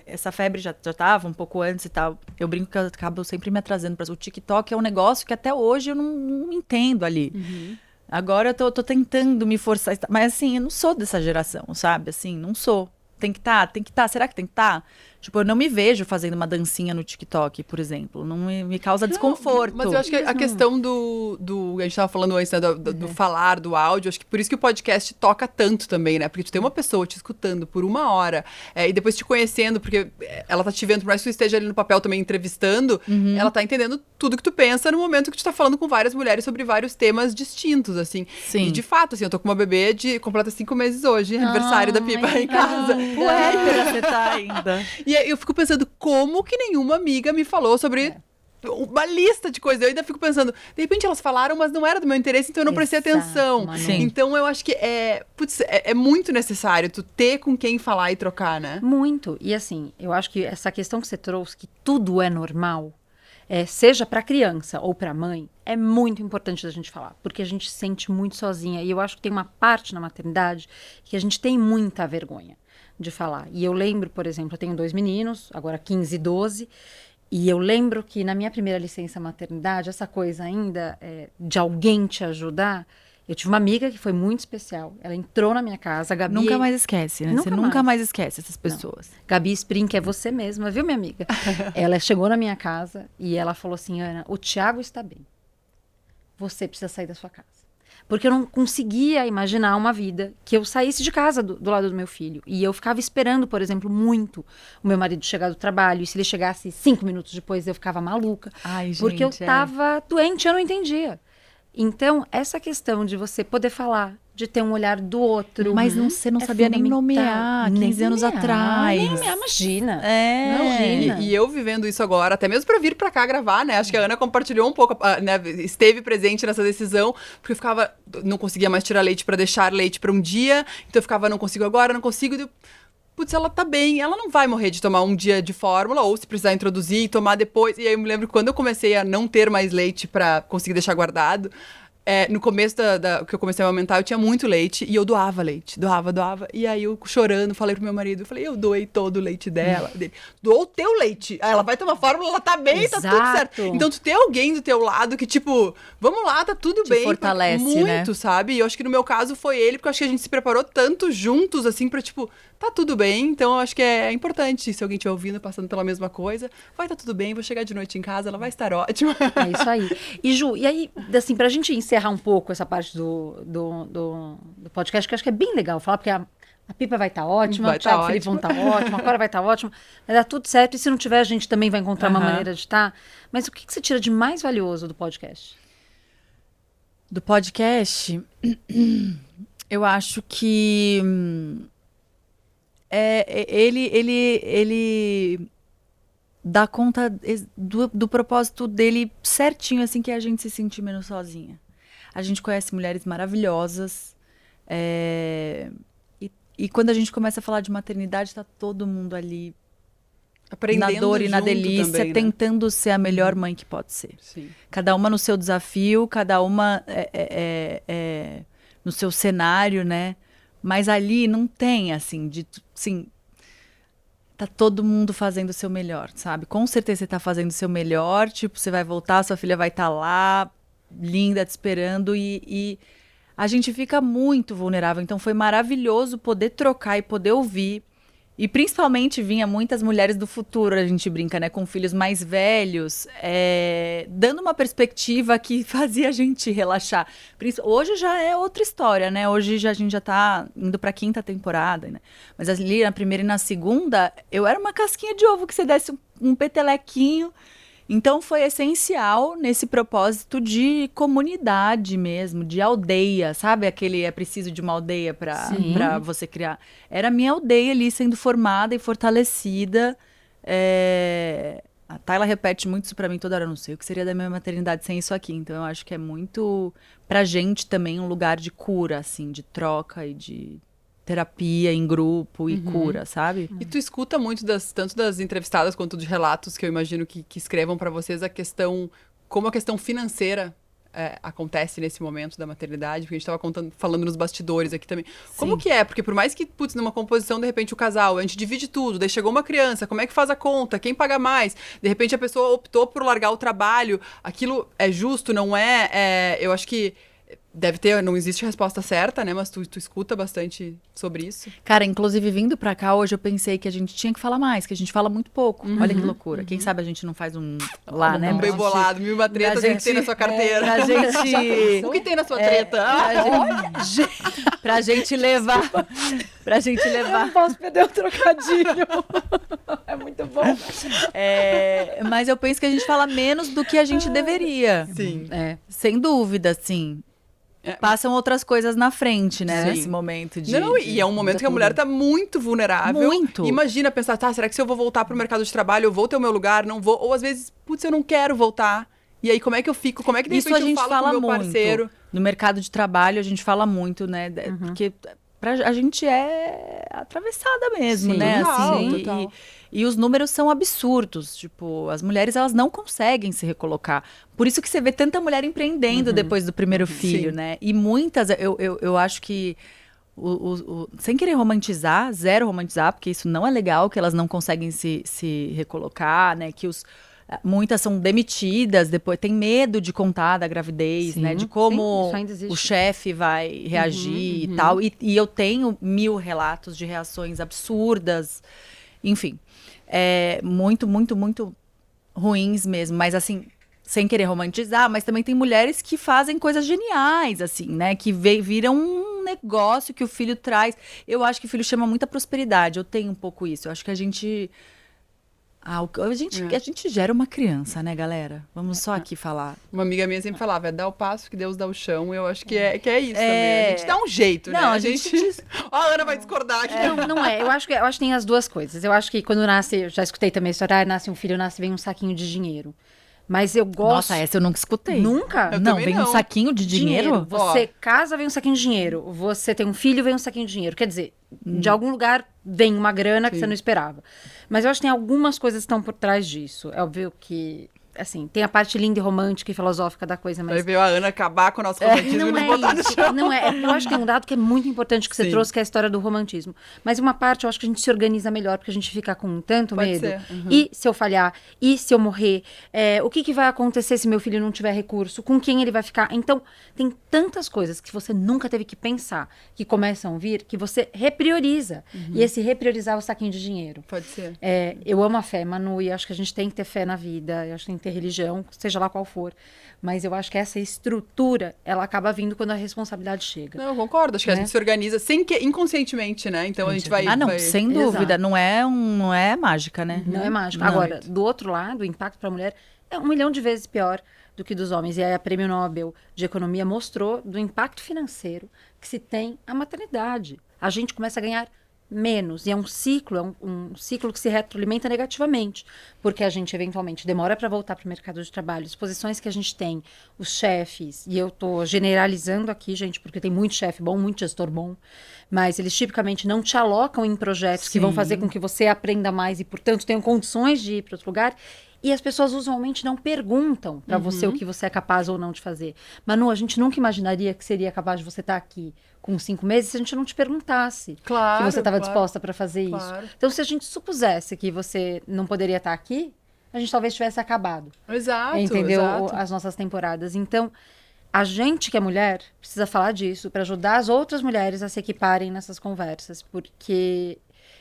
essa febre já tava um pouco antes e tal. Eu brinco que eu acabo sempre me atrasando. O TikTok é um negócio que até hoje eu não entendo ali. Agora eu tô tentando me forçar. Mas assim, eu não sou dessa geração, sabe? Assim, não sou. Tem que tá. Será que tem que tá? Tipo, eu não me vejo fazendo uma dancinha no TikTok, por exemplo. Não me causa desconforto. Mas eu acho que a questão a gente tava falando antes, né, do falar, do áudio, acho que por isso que o podcast toca tanto também, né? Porque tu tem uma pessoa te escutando por 1 hora e depois te conhecendo, porque ela tá te vendo, por mais que tu esteja ali no papel também entrevistando, ela tá entendendo tudo que tu pensa no momento que tu tá falando com várias mulheres sobre vários temas distintos, assim. Sim. E de fato, assim, eu tô com uma bebê completa 5 meses hoje, aniversário da Pipa em casa. Puérpera você tá ainda. E aí eu fico pensando, como que nenhuma amiga me falou sobre uma lista de coisas? Eu ainda fico pensando, de repente elas falaram, mas não era do meu interesse, então eu não prestei atenção. Sim. Então eu acho que é muito necessário tu ter com quem falar e trocar, né? Muito. E assim, eu acho que essa questão que você trouxe, que tudo é normal, seja para criança ou para mãe, é muito importante da gente falar, porque a gente se sente muito sozinha. E eu acho que tem uma parte na maternidade que a gente tem muita vergonha de falar. E eu lembro, por exemplo, eu tenho 2 meninos, agora 15 e 12, e eu lembro que na minha primeira licença maternidade, essa coisa ainda de alguém te ajudar, eu tive uma amiga que foi muito especial. Ela entrou na minha casa, a Gabi... Nunca mais esquece, né? Você nunca mais esquece essas pessoas. Não. Gabi Spring, que é você mesma, viu, minha amiga? Ela chegou na minha casa e ela falou assim, Ana, o Thiago está bem. Você precisa sair da sua casa. Porque eu não conseguia imaginar uma vida que eu saísse de casa do lado do meu filho. E eu ficava esperando, por exemplo, muito o meu marido chegar do trabalho. E se ele chegasse 5 minutos depois, eu ficava maluca. Ai, gente, porque eu estava doente, eu não entendia. Então, essa questão de você poder falar, de ter um olhar do outro... Mas você não sabia nem nomear 15 anos atrás. Nem nomear, imagina. Imagina. E eu vivendo isso agora, até mesmo pra vir pra cá gravar, né? Acho que a Ana compartilhou um pouco, né? Esteve presente nessa decisão, porque eu ficava... Não conseguia mais tirar leite pra deixar leite pra um dia. Então eu ficava, não consigo agora, não consigo... Putz, ela tá bem, ela não vai morrer de tomar um dia de fórmula, ou se precisar introduzir e tomar depois. E aí eu me lembro que quando eu comecei a não ter mais leite pra conseguir deixar guardado, no começo que eu comecei a amamentar, eu tinha muito leite e eu doava leite. Doava. E aí eu chorando, falei pro meu marido, eu doei todo o leite dela. Dele, doou o teu leite. Aí ela vai tomar fórmula, ela tá bem, Exato. tá tudo certo. Então tu ter alguém do teu lado que, tipo, vamos lá, tá tudo Te bem. fortalece, muito, né? sabe? E eu acho que no meu caso foi ele, porque eu acho que a gente se preparou tanto juntos, assim, pra, tipo, tá tudo bem. Então eu acho que é importante, se alguém estiver ouvindo, passando pela mesma coisa, vai tá tudo bem, vou chegar de noite em casa, ela vai estar ótima. É isso aí. E Ju, e aí, assim, pra gente encerrar um pouco essa parte do podcast, que eu acho que é bem legal falar, porque a Pipa vai estar ótima, o Thiago Felipe vão estar ótimo, a Cora vai estar ótima, vai dar tudo certo, e se não tiver, a gente também vai encontrar uma maneira de estar. Mas o que você tira de mais valioso do podcast? Do podcast, eu acho que ele dá conta do propósito dele certinho, assim, que é a gente se sentir menos sozinha. A gente conhece mulheres maravilhosas, e quando a gente começa a falar de maternidade, tá todo mundo ali Aprendendo na dor e na junto delícia, também, né? tentando ser a melhor mãe que pode ser. Sim. Cada uma no seu desafio, cada uma no seu cenário, né? Mas ali não tem, assim, tá todo mundo fazendo o seu melhor, sabe? Com certeza você tá fazendo o seu melhor, tipo, você vai voltar, sua filha vai estar lá, linda, te esperando, e a gente fica muito vulnerável. Então foi maravilhoso poder trocar e poder ouvir. E principalmente vinha muitas mulheres do futuro, a gente brinca, né? Com filhos mais velhos, dando uma perspectiva que fazia a gente relaxar. Hoje já é outra história, né? Hoje a gente já tá indo pra 5ª temporada, né? Mas ali na primeira e na segunda, eu era uma casquinha de ovo que você desse um petelequinho. Então foi essencial nesse propósito de comunidade mesmo, de aldeia, sabe? Aquele é preciso de uma aldeia para você criar. Era a minha aldeia ali sendo formada e fortalecida. A Tayla repete muito isso pra mim toda hora. Eu não sei o que seria da minha maternidade sem isso aqui. Então eu acho que é muito, pra gente também, um lugar de cura, assim, de troca e de terapia em grupo e cura, sabe? E tu escuta muito tanto das entrevistadas quanto de relatos que eu imagino que escrevam pra vocês como a questão financeira acontece nesse momento da maternidade, porque a gente tava falando nos bastidores aqui também. Como que é? Porque por mais que, putz, numa composição, de repente o casal, a gente divide tudo, daí chegou uma criança, como é que faz a conta? Quem paga mais? De repente a pessoa optou por largar o trabalho, aquilo é justo, não é? Eu acho que não existe resposta certa, né? Mas tu escuta bastante sobre isso. Cara, inclusive vindo pra cá hoje eu pensei que a gente tinha que falar mais, que a gente fala muito pouco. Olha que loucura. Quem sabe a gente não faz lá, né? Bem bolado, 1001 tretas que tem na sua carteira. Pra gente... O que tem na sua treta? Pra gente levar... Eu não posso perder o trocadilho. É muito bom. Mas eu penso que a gente fala menos do que a gente deveria. Sim. Sem dúvida, sim. Passam outras coisas na frente, né? Sim. Nesse momento E é um momento que a mulher tá muito vulnerável. Muito. E imagina pensar, será que se eu vou voltar pro mercado de trabalho, eu vou ter o meu lugar, não vou? Ou às vezes, putz, eu não quero voltar. E aí, como é que eu fico? Como é que de Isso repente a gente eu falo fala com o meu muito. parceiro? No mercado de trabalho, a gente fala muito, né? Porque a gente é atravessada mesmo, Sim, né? total, Assim, total. E os números são absurdos. Tipo, as mulheres, elas não conseguem se recolocar. Por isso que você vê tanta mulher empreendendo depois do primeiro filho, Sim. né? E muitas, eu acho que... sem querer romantizar, zero romantizar, porque isso não é legal, que elas não conseguem se recolocar, né? Que muitas são demitidas, depois tem medo de contar da gravidez, Sim, né? De sim, como isso ainda existe. o chefe vai reagir e tal. E eu tenho 1000 relatos de reações absurdas. Enfim, muito, muito, muito ruins mesmo. Mas assim, sem querer romantizar, mas também tem mulheres que fazem coisas geniais, assim, né? Que viram um negócio que o filho traz. Eu acho que o filho chama muita prosperidade. Eu tenho um pouco isso. Eu acho que a gente gera uma criança, né, galera? Vamos só aqui falar. Uma amiga minha sempre falava, dá o passo que Deus dá o chão. Eu acho que é isso também. A gente dá um jeito, né? Não, a gente Ó, a Ana vai discordar aqui. Não é. Eu acho que tem as duas coisas. Eu acho que quando nasce, eu já escutei também a história, nasce um filho, vem um saquinho de dinheiro. Mas eu gosto... Nossa, essa eu nunca escutei. Nunca? Eu Não, também vem não. um saquinho de dinheiro? Você casa, vem um saquinho de dinheiro. Você tem um filho, vem um saquinho de dinheiro. Quer dizer, de algum lugar vem uma grana que você não esperava. Mas eu acho que tem algumas coisas que estão por trás disso. É óbvio que, assim, tem a parte linda e romântica e filosófica da coisa, Vai mas... ver a Ana acabar com o nosso romantismo e Não nos é botar no isso. chão. Não é. Eu acho que tem um dado que é muito importante que você Sim. trouxe, que é a história do romantismo. Mas uma parte eu acho que a gente se organiza melhor, porque a gente fica com tanto Pode medo. ser. E se eu falhar? E se eu morrer? O que vai acontecer se meu filho não tiver recurso? Com quem ele vai ficar? Então, tem tantas coisas que você nunca teve que pensar, que começam a vir, que você reprioriza. E esse repriorizar é o saquinho de dinheiro. Pode ser. Eu amo a fé, Manu, e acho que a gente tem que ter fé na vida, eu acho que tem que ter religião, seja lá qual for. Mas eu acho que essa estrutura, ela acaba vindo quando a responsabilidade chega. Não, eu concordo. Acho que a gente se organiza inconscientemente, né? Então a gente vai... Não, vai... sem dúvida. Não é mágica, né? Não é mágico. Não. Agora, do outro lado, o impacto para a mulher é 1 milhão de vezes pior do que dos homens. E aí a Prêmio Nobel de Economia mostrou do impacto financeiro que se tem a maternidade. A gente começa a ganhar menos. E é um ciclo, um ciclo que se retroalimenta negativamente. Porque a gente, eventualmente, demora para voltar para o mercado de trabalho. As posições que a gente tem, os chefes, e eu estou generalizando aqui, gente, porque tem muito chefe bom, muito gestor bom, mas eles tipicamente não te alocam em projetos que vão fazer com que você aprenda mais e, portanto, tenham condições de ir para outro lugar. E as pessoas usualmente não perguntam para você o que você é capaz ou não de fazer. Manu, a gente nunca imaginaria que seria capaz de você estar aqui com 5 meses se a gente não te perguntasse que você estava disposta para fazer isso. Então, se a gente supusesse que você não poderia estar aqui, a gente talvez tivesse acabado. Exato, entendeu? exato. As nossas temporadas. Então, a gente que é mulher precisa falar disso para ajudar as outras mulheres a se equiparem nessas conversas, porque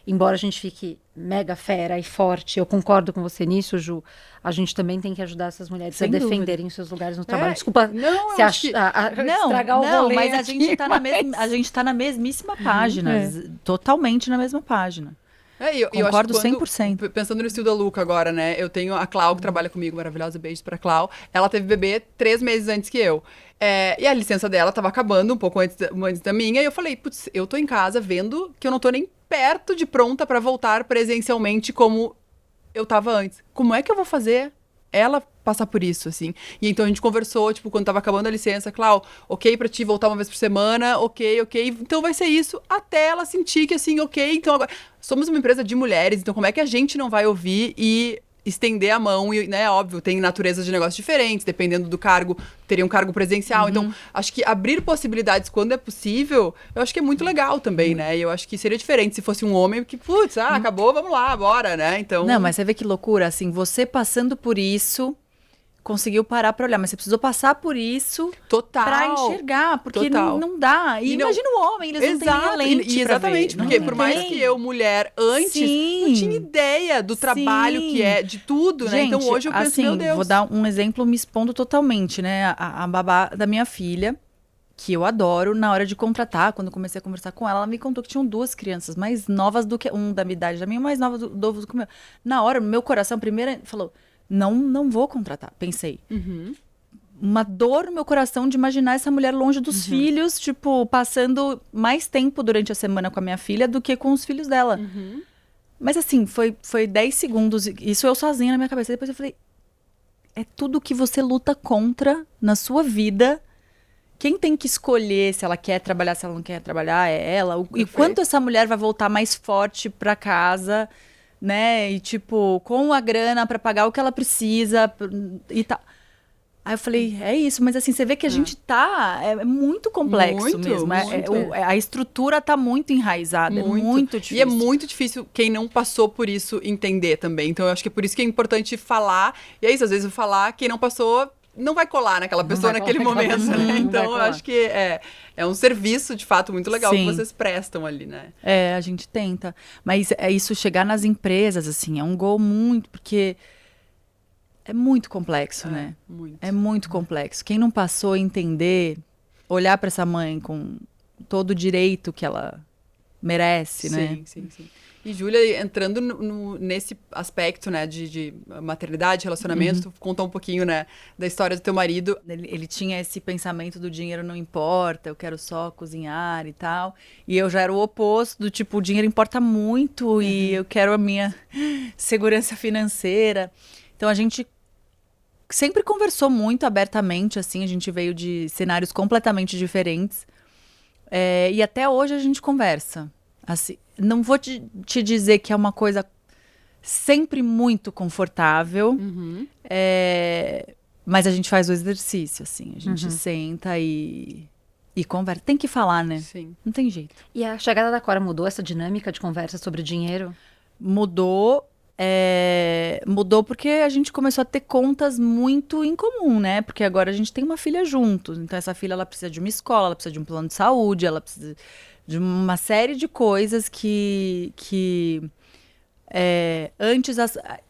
embora a gente fique mega fera e forte, eu concordo com você nisso, Ju, a gente também tem que ajudar essas mulheres a defenderem os seus lugares no trabalho. Desculpa estragar o rolê mas a aqui, gente tá a gente tá na mesmíssima página, totalmente na mesma página. Concordo eu acho que 100%. Pensando no estilo da Luca agora, né? Eu tenho a Clau, que trabalha comigo, maravilhosa, beijos pra Clau. Ela teve bebê 3 meses antes que eu. E a licença dela tava acabando um pouco antes da minha. E eu falei, putz, eu tô em casa vendo que eu não tô nem perto de pronta pra voltar presencialmente como eu tava antes. Como é que eu vou fazer ela passar por isso, assim? E então a gente conversou, tipo, quando tava acabando a licença, Clau, ok pra ti voltar uma vez por semana, ok, então vai ser isso, até ela sentir que, assim, ok, então agora... Somos uma empresa de mulheres, então como é que a gente não vai ouvir e estender a mão? E, né, óbvio, tem naturezas de negócios diferentes, dependendo do cargo, teria um cargo presencial, então acho que abrir possibilidades quando é possível, eu acho que é muito legal também, né? E eu acho que seria diferente se fosse um homem que, putz, acabou, vamos lá, bora, né? Então... Não, mas você vê que loucura, assim, você passando por isso... conseguiu parar pra olhar, mas você precisou passar por isso pra enxergar, porque não dá. E imagina o homem, eles não têm nem a lente exatamente, porque por mais que eu, mulher, antes, não tinha ideia do trabalho que é, de tudo, né? Então hoje eu penso, assim, meu Deus. Vou dar um exemplo me expondo totalmente, né? A babá da minha filha, que eu adoro, na hora de contratar, quando eu comecei a conversar com ela, ela me contou que tinham 2 crianças mais novas do que... da minha idade, da minha mais nova do que o meu. Na hora, meu coração, primeiro, falou... Não vou contratar, pensei. Uma dor no meu coração de imaginar essa mulher longe dos filhos, tipo, passando mais tempo durante a semana com a minha filha do que com os filhos dela. Mas assim, foi 10 segundos, isso eu sozinha na minha cabeça. Depois eu falei, é tudo que você luta contra na sua vida. Quem tem que escolher se ela quer trabalhar, se ela não quer trabalhar, é ela. E quanto essa mulher vai voltar mais forte pra casa... né, e tipo, com a grana pra pagar o que ela precisa e tal. Aí eu falei, é isso, mas assim, você vê que a gente tá, é muito complexo mesmo, a estrutura tá muito enraizada, é muito difícil. E é muito difícil quem não passou por isso entender também, então eu acho que é por isso que é importante falar, e é isso, às vezes falar, quem não passou não vai colar naquela pessoa naquele momento, né? Então eu acho que é um serviço, de fato, muito legal que vocês prestam ali, né? A gente tenta. Mas é isso, chegar nas empresas, assim, é um gol muito, porque é muito complexo, né? Muito. É muito complexo. Quem não passou a entender, olhar para essa mãe com todo o direito que ela merece, né? Sim. E, Júlia, entrando nesse aspecto, né, de maternidade, relacionamento, tu contou um pouquinho, né, da história do teu marido. Ele tinha esse pensamento do dinheiro não importa, eu quero só cozinhar e tal. E eu já era o oposto, do tipo, o dinheiro importa muito e eu quero a minha segurança financeira. Então, a gente sempre conversou muito abertamente, assim, a gente veio de cenários completamente diferentes. E até hoje a gente conversa. Assim, não vou te dizer que é uma coisa sempre muito confortável, mas a gente faz o exercício, assim. A gente senta e conversa. Tem que falar, né? Sim. Não tem jeito. E a chegada da Cora mudou essa dinâmica de conversa sobre dinheiro? Mudou. Mudou porque a gente começou a ter contas muito em comum, né? Porque agora a gente tem uma filha juntos. Então, essa filha, ela precisa de uma escola, ela precisa de um plano de saúde, ela precisa de uma série de coisas que antes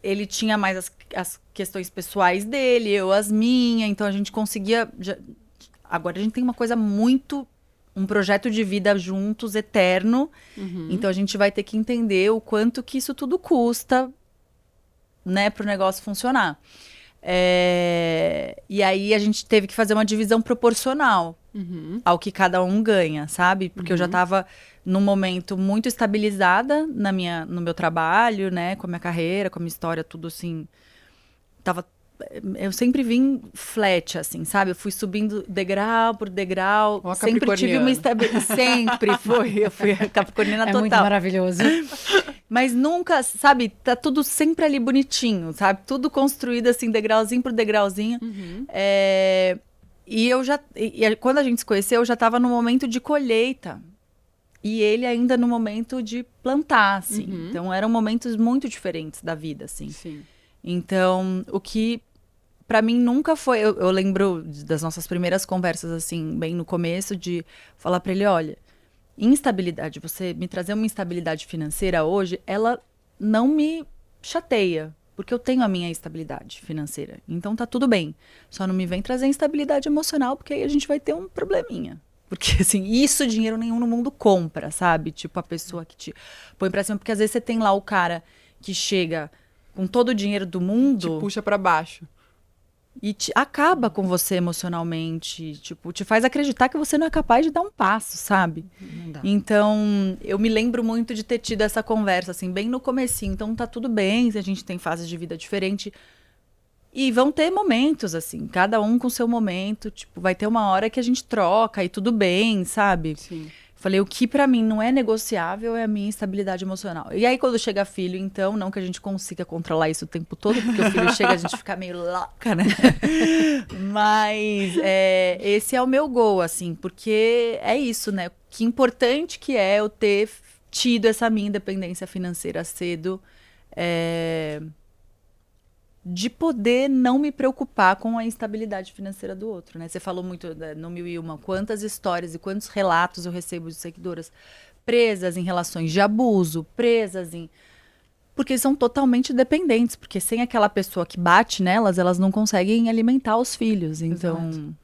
ele tinha mais as questões pessoais dele, eu as minhas, então a gente conseguia... Agora a gente tem uma coisa muito... um projeto de vida juntos, eterno, então a gente vai ter que entender o quanto que isso tudo custa, né, pro negócio funcionar. E aí a gente teve que fazer uma divisão proporcional ao que cada um ganha, sabe? Porque eu já tava num momento muito estabilizada no meu trabalho, né? Com a minha carreira, com a minha história, tudo assim. Eu sempre vim flat, assim, sabe? Eu fui subindo degrau por degrau. Ó, Sempre tive uma estabilidade. Sempre foi. Eu fui a capricorniana total. É muito maravilhoso. Mas nunca, sabe? Tá tudo sempre ali bonitinho, sabe? Tudo construído assim, degrauzinho por degrauzinho. E quando a gente se conheceu, eu já tava no momento de colheita. E ele ainda no momento de plantar, assim. Então, eram momentos muito diferentes da vida, assim. Sim. Então, o que pra mim nunca foi... Eu lembro das nossas primeiras conversas, assim, bem no começo, de falar pra ele, olha, instabilidade, você me trazer uma instabilidade financeira hoje, ela não me chateia, porque eu tenho a minha estabilidade financeira. Então, tá tudo bem. Só não me vem trazer instabilidade emocional, porque aí a gente vai ter um probleminha. Porque, assim, isso dinheiro nenhum no mundo compra, sabe? Tipo, a pessoa que te põe pra cima. Porque, às vezes, você tem lá o cara que chega com todo o dinheiro do mundo... Te puxa pra baixo. E acaba com você emocionalmente. Tipo, te faz acreditar que você não é capaz de dar um passo, sabe? Não dá. Então, eu me lembro muito de ter tido essa conversa, assim, bem no comecinho. Então, tá tudo bem se a gente tem fases de vida diferentes. E vão ter momentos, assim, cada um com seu momento. Tipo, vai ter uma hora que a gente troca e tudo bem, sabe? Sim. Falei, o que pra mim não é negociável é a minha estabilidade emocional. E aí, quando chega filho, então, não que a gente consiga controlar isso o tempo todo, porque o filho chega, a gente fica meio louca, né? Mas esse é o meu goal, assim, porque é isso, né? Que importante que é eu ter tido essa minha independência financeira cedo. De poder não me preocupar com a instabilidade financeira do outro, né? Você falou muito no 1001, quantas histórias e quantos relatos eu recebo de seguidoras presas em relações de abuso, presas em... Porque são totalmente dependentes, porque sem aquela pessoa que bate nelas, elas não conseguem alimentar os filhos, então... Exato.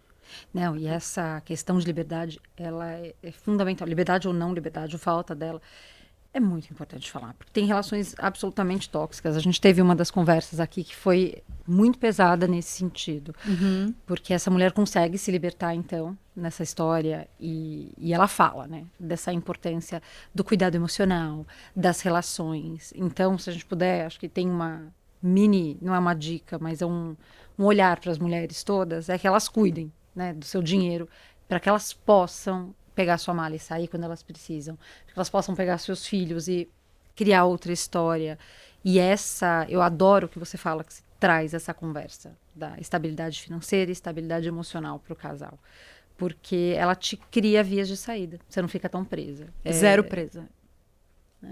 Não, e essa questão de liberdade, ela é fundamental. Liberdade ou não liberdade, ou falta dela, é muito importante falar. Porque tem relações absolutamente tóxicas. A gente teve uma das conversas aqui que foi muito pesada nesse sentido. Porque essa mulher consegue se libertar, então, nessa história. E ela fala, né? Dessa importância do cuidado emocional, das relações. Então, se a gente puder, acho que tem uma mini... Não é uma dica, mas é um olhar para as mulheres todas. É que elas cuidem, né, do seu dinheiro, para que elas possam pegar sua mala e sair quando elas precisam, para que elas possam pegar seus filhos e criar outra história. E eu adoro que você fala, que você traz essa conversa da estabilidade financeira e estabilidade emocional para o casal, porque ela te cria vias de saída, você não fica tão presa. Zero presa.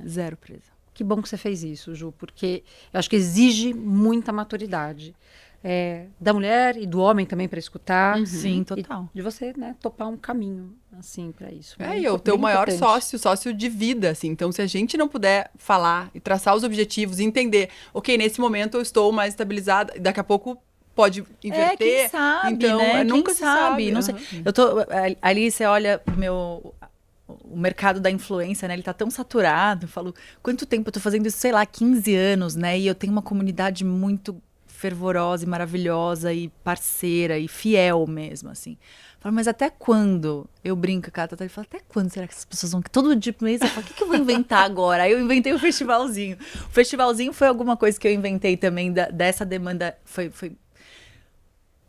Zero presa. Que bom que você fez isso, Ju, porque eu acho que exige muita maturidade. Da mulher e do homem também para escutar. Sim, total. E de você, né, topar um caminho, assim, para isso. E o teu maior importante. sócio de vida, assim. Então, se a gente não puder falar e traçar os objetivos e entender, ok, nesse momento eu estou mais estabilizada, daqui a pouco pode inverter. Quem sabe, então, né? Nunca Quem sabe. Não sei. Ali você olha o mercado da influência, né? Ele tá tão saturado. Eu falo, quanto tempo eu tô fazendo isso? Sei lá, 15 anos, né? E eu tenho uma comunidade muito fervorosa e maravilhosa e parceira e fiel mesmo, assim. Falo, mas até quando? Eu brinco com a Tata e falo, até quando será que essas pessoas vão... Todo dia mês eu falo, o que eu vou inventar agora? Aí eu inventei o festivalzinho. O festivalzinho foi alguma coisa que eu inventei também dessa demanda.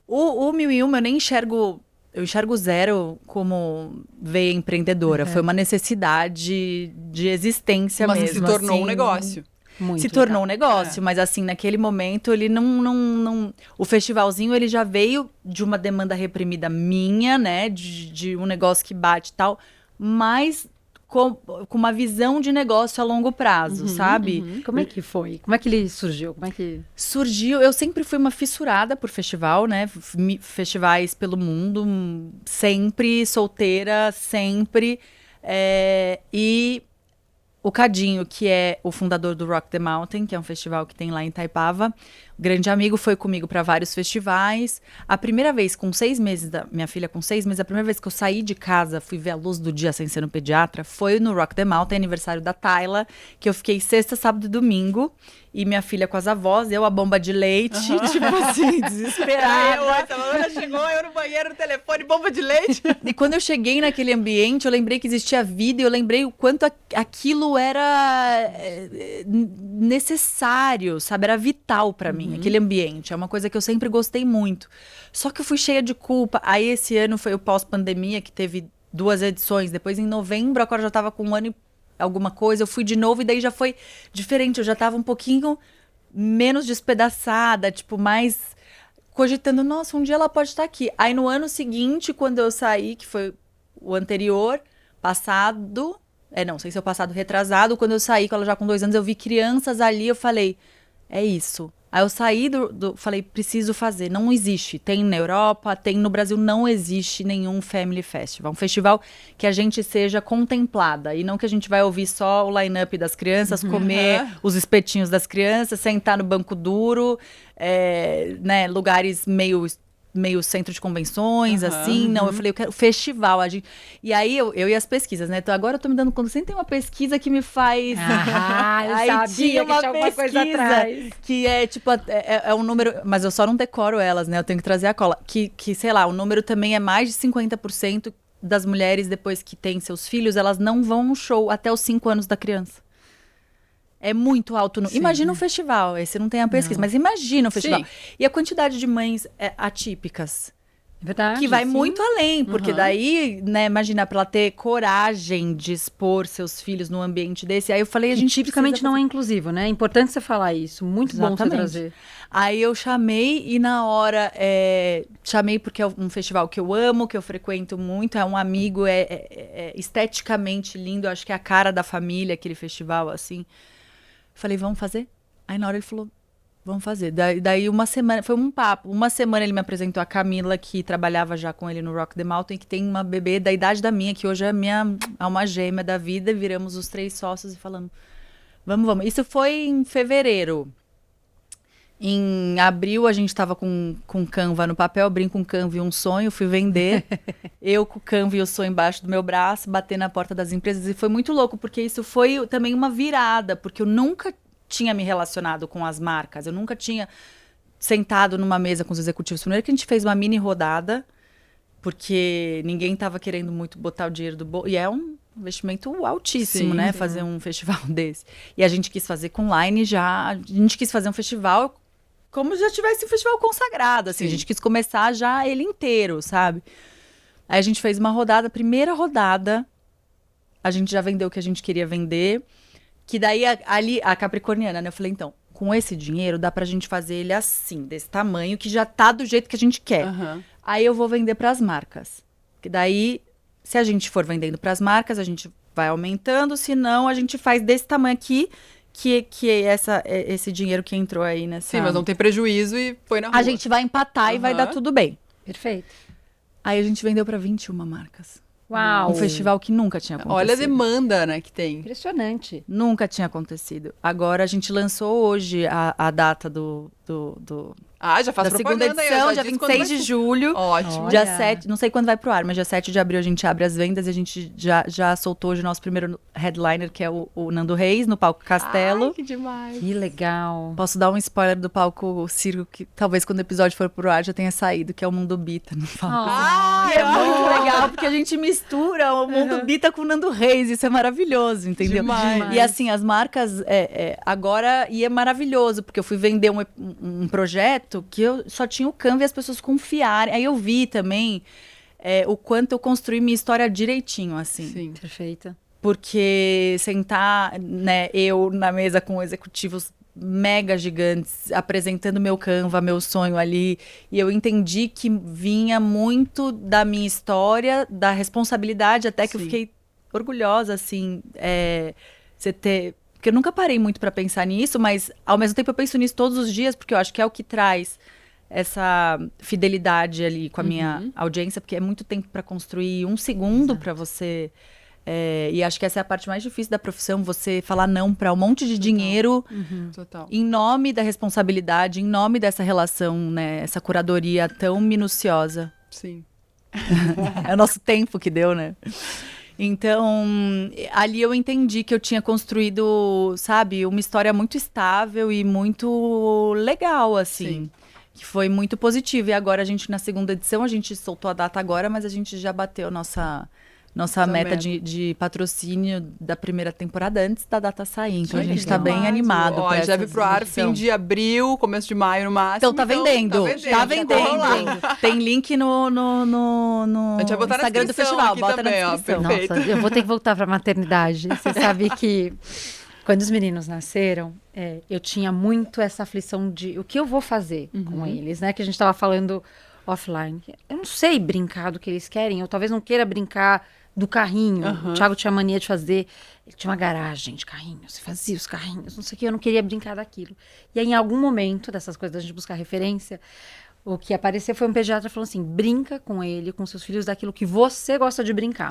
O 1001 eu nem enxergo... Eu enxergo zero como veia empreendedora. Foi uma necessidade de existência mesmo. Mas se tornou assim, um negócio. Muito se tornou legal. um negócio, mas assim, naquele momento ele não... O festivalzinho, ele já veio de uma demanda reprimida minha, né? De um negócio que bate e tal, mas com uma visão de negócio a longo prazo, sabe? Como é que foi? Como é que ele surgiu? Surgiu, eu sempre fui uma fissurada por festival, né? Festivais pelo mundo, sempre, solteira, sempre. E... O Cadinho, que é o fundador do Rock the Mountain, que é um festival que tem lá em Itaipava, grande amigo, foi comigo para vários festivais. A primeira vez, com 6 meses, minha filha com 6 meses, a primeira vez que eu saí de casa, fui ver a luz do dia sem ser no pediatra, foi no Rock the Mountain, aniversário da Tayla, que eu fiquei sexta, sábado e domingo. E minha filha com as avós, eu a bomba de leite, tipo assim, desesperada. A Luana chegou, eu no banheiro, no telefone, bomba de leite. E quando eu cheguei naquele ambiente, eu lembrei que existia vida e eu lembrei o quanto aquilo era necessário, sabe? Era vital pra mim, aquele ambiente. É uma coisa que eu sempre gostei muito. Só que eu fui cheia de culpa. Aí esse ano foi o pós-pandemia, que teve 2 edições. Depois, em novembro, agora já tava com 1 ano e alguma coisa, eu fui de novo e daí já foi diferente. Eu já tava um pouquinho menos despedaçada, tipo, mais cogitando, nossa, um dia ela pode estar aqui. Aí no ano seguinte, quando eu saí, que foi o anterior, passado, não sei se é o passado retrasado, quando eu saí, com ela já com 2 anos, eu vi crianças ali, eu falei, é isso. Aí eu saí falei, preciso fazer, não existe. Tem na Europa, tem no Brasil, não existe nenhum Family Festival. Um festival que a gente seja contemplada e não que a gente vai ouvir só o line-up das crianças, comer os espetinhos das crianças, sentar no banco duro, né, lugares meio centro de convenções, assim. Não, eu falei, eu quero festival. E aí, eu e as pesquisas, né? Então, agora eu tô me dando conta, sempre tem uma pesquisa que me faz... Eu aí sabia tinha uma que tinha alguma coisa atrás. que é, tipo, é um número... Mas eu só não decoro elas, né? Eu tenho que trazer a cola. Que sei lá, o número também é mais de 50% das mulheres, depois que têm seus filhos, elas não vão no show até os 5 anos da criança. É muito alto. Imagina um festival. Esse não tem a pesquisa, mas imagina um festival. Sim. E a quantidade de mães atípicas. Verdade. Que vai muito além. Porque daí, né, imagina, pra ela ter coragem de expor seus filhos num ambiente desse. Aí eu falei, a gente tipicamente não é inclusivo, né? É importante você falar isso. Muito bom você trazer. Aí eu chamei e na hora... chamei porque é um festival que eu amo, que eu frequento muito. É um amigo, é esteticamente lindo. Acho que é a cara da família, aquele festival, assim. Falei, vamos fazer? Aí na hora ele falou, vamos fazer. Daí uma semana, foi um papo. Uma semana ele me apresentou a Camila, que trabalhava já com ele no Rock the Mountain, que tem uma bebê da idade da minha, que hoje é minha alma gêmea da vida. Viramos os 3 sócios e falando, vamos. Isso foi em fevereiro. Em abril a gente tava com Canva no papel, brinco com Canva e um sonho, fui vender. Eu com o Canva e o sonho embaixo do meu braço, bater na porta das empresas. E foi muito louco, porque isso foi também uma virada, porque eu nunca tinha me relacionado com as marcas, eu nunca tinha sentado numa mesa com os executivos. Primeiro que a gente fez uma mini rodada, porque ninguém tava querendo muito botar o dinheiro do bolso. E é um investimento altíssimo, né? Fazer um festival desse. E a gente quis fazer com Line já. A gente quis fazer um festival como se já tivesse um festival consagrado, assim. A gente quis começar já ele inteiro, sabe? Aí a gente fez uma rodada, primeira rodada, a gente já vendeu o que a gente queria vender, que daí ali, a capricorniana, né? Eu falei, então, com esse dinheiro dá pra gente fazer ele assim, desse tamanho, que já tá do jeito que a gente quer. Aí eu vou vender pras marcas. Que daí, se a gente for vendendo pras marcas, a gente vai aumentando, senão a gente faz desse tamanho aqui, que esse dinheiro que entrou aí nessa... Sim, mas não tem prejuízo e põe na rua. A gente vai empatar e vai dar tudo bem. Perfeito. Aí a gente vendeu para 21 marcas. Uau! Um festival que nunca tinha acontecido. Olha a demanda, né, que tem. Impressionante. Nunca tinha acontecido. Agora a gente lançou hoje a data já faz da segunda edição, dia 26 de julho. Ótimo. Dia 7, não sei quando vai pro ar, mas dia 7 de abril a gente abre as vendas e a gente já soltou hoje o nosso primeiro headliner, que é o Nando Reis, no palco Castelo. Ai, que demais. Que legal. Posso dar um spoiler do palco Circo, que talvez quando o episódio for pro ar já tenha saído, que é o Mundo Bita no palco. É muito legal, porque a gente mistura o Mundo Bita com o Nando Reis, isso é maravilhoso, entendeu? Demais. E assim, as marcas, agora, e é maravilhoso, porque eu fui vender um projeto que eu só tinha o Canva e as pessoas confiarem. Aí eu vi também o quanto eu construí minha história direitinho, assim. Sim. Perfeita. Porque sentar, né, eu na mesa com executivos mega gigantes, apresentando meu Canva, meu sonho ali, e eu entendi que vinha muito da minha história, da responsabilidade, até que eu fiquei orgulhosa, assim, você ter... Porque eu nunca parei muito para pensar nisso, mas ao mesmo tempo eu penso nisso todos os dias, porque eu acho que é o que traz essa fidelidade ali com a minha audiência, porque é muito tempo para construir, um segundo para você E acho que essa é a parte mais difícil da profissão, você falar não para um monte de dinheiro Total. em nome da responsabilidade, em nome dessa relação, né? Essa curadoria tão minuciosa. Sim. É o nosso tempo que deu, né? Então, ali eu entendi que eu tinha construído, sabe, uma história muito estável e muito legal, assim. Sim. Que foi muito positivo. E agora, na segunda edição, a gente soltou a data agora, mas a gente já bateu nossa meta de patrocínio da primeira temporada antes da data sair. Então, a gente tá bem animado. Ó, pra deve essa pro ar edição. fim de abril, começo de maio no máximo. Então, tá vendendo. Tá vendendo. Tem link no A gente vai botar Instagram na do descrição festival. aqui Bota também, na ó, descrição. perfeito. Nossa, eu vou ter que voltar pra maternidade. Você sabe que quando os meninos nasceram, eu tinha muito essa aflição de o que eu vou fazer com eles, né? Que a gente tava falando offline. Eu não sei brincar do que eles querem. Eu talvez não queira brincar do carrinho. O Thiago tinha mania de fazer. Ele tinha uma garagem de carrinho. Você fazia os carrinhos, não sei o que. Eu não queria brincar daquilo. E aí, em algum momento dessas coisas, da gente buscar referência, o que apareceu foi um pediatra falando assim: brinca com ele, com seus filhos, daquilo que você gosta de brincar.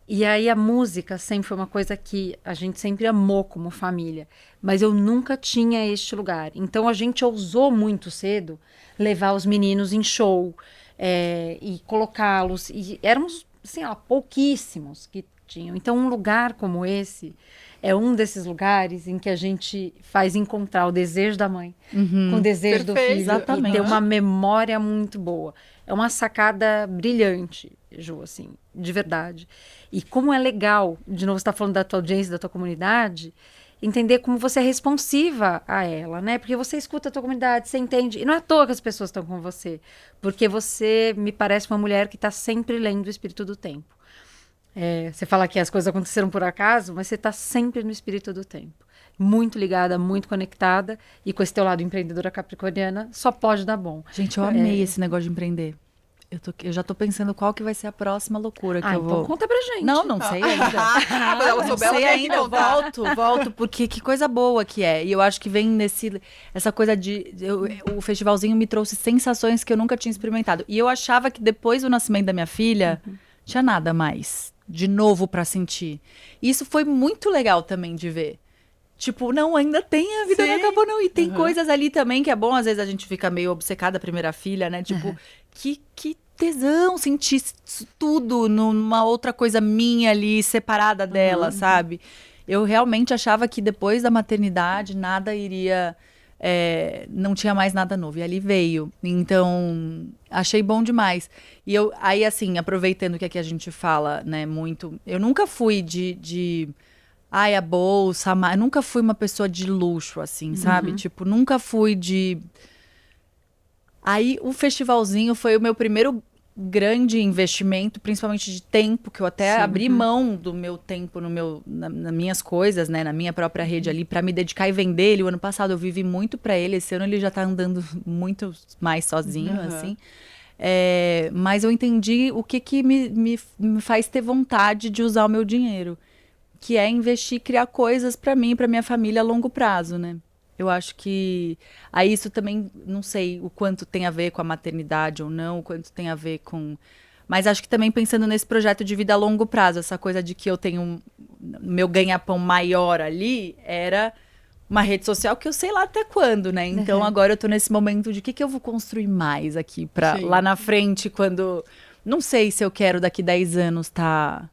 E aí a música sempre foi uma coisa que a gente sempre amou como família. Mas eu nunca tinha este lugar. Então a gente ousou muito cedo levar os meninos em show e colocá-los. E éramos, assim, pouquíssimos que tinham. Então um lugar como esse é um desses lugares em que a gente faz encontrar o desejo da mãe com o desejo do filho. Exatamente. E ter uma memória muito boa. É uma sacada brilhante, Ju, assim, de verdade. E como é legal, de novo, você está falando da tua audiência, da tua comunidade, entender como você é responsiva a ela, né? Porque você escuta a tua comunidade, você entende. E não é à toa que as pessoas estão com você. Porque você me parece uma mulher que está sempre lendo o espírito do tempo. Você fala que as coisas aconteceram por acaso, mas você está sempre no espírito do tempo. Muito ligada, muito conectada. E com esse teu lado empreendedora capricorniana, só pode dar bom. Gente, eu amei esse negócio de empreender. Eu já tô pensando qual que vai ser a próxima loucura que eu vou... Então conta pra gente. Não sei ainda. Quando ela souber, Não sei ela tem que ainda, eu contar. volto, porque que coisa boa que é. E eu acho que vem essa coisa o festivalzinho me trouxe sensações que eu nunca tinha experimentado. E eu achava que depois do nascimento da minha filha, tinha nada mais de novo pra sentir. E isso foi muito legal também de ver. Tipo, não, ainda tem, a vida não acabou, não. E tem coisas ali também que é bom, às vezes a gente fica meio obcecada, a primeira filha, né? Tipo, que tesão sentir isso tudo numa outra coisa minha ali, separada dela, sabe? Eu realmente achava que depois da maternidade nada iria... não tinha mais nada novo. E ali veio. Então, achei bom demais. E aí, assim, aproveitando que aqui a gente fala, né, muito... Eu nunca fui de a bolsa, eu nunca fui uma pessoa de luxo, assim, sabe? Tipo, nunca fui de... Aí, o festivalzinho foi o meu primeiro grande investimento, principalmente de tempo, que eu até abri mão do meu tempo nas minhas coisas, né? Na minha própria rede ali, para me dedicar e vender ele. O ano passado eu vivi muito para ele, esse ano ele já tá andando muito mais sozinho, assim. Mas eu entendi o que me faz ter vontade de usar o meu dinheiro, que é investir, criar coisas para mim e para minha família a longo prazo, né? Eu acho que... Aí isso também, não sei o quanto tem a ver com a maternidade ou não, o quanto tem a ver com... Mas acho que também pensando nesse projeto de vida a longo prazo, essa coisa de que eu tenho meu ganha-pão maior ali, era uma rede social que eu sei lá até quando, né? Então agora eu tô nesse momento de o que eu vou construir mais aqui para lá na frente, quando... Não sei se eu quero daqui 10 anos tá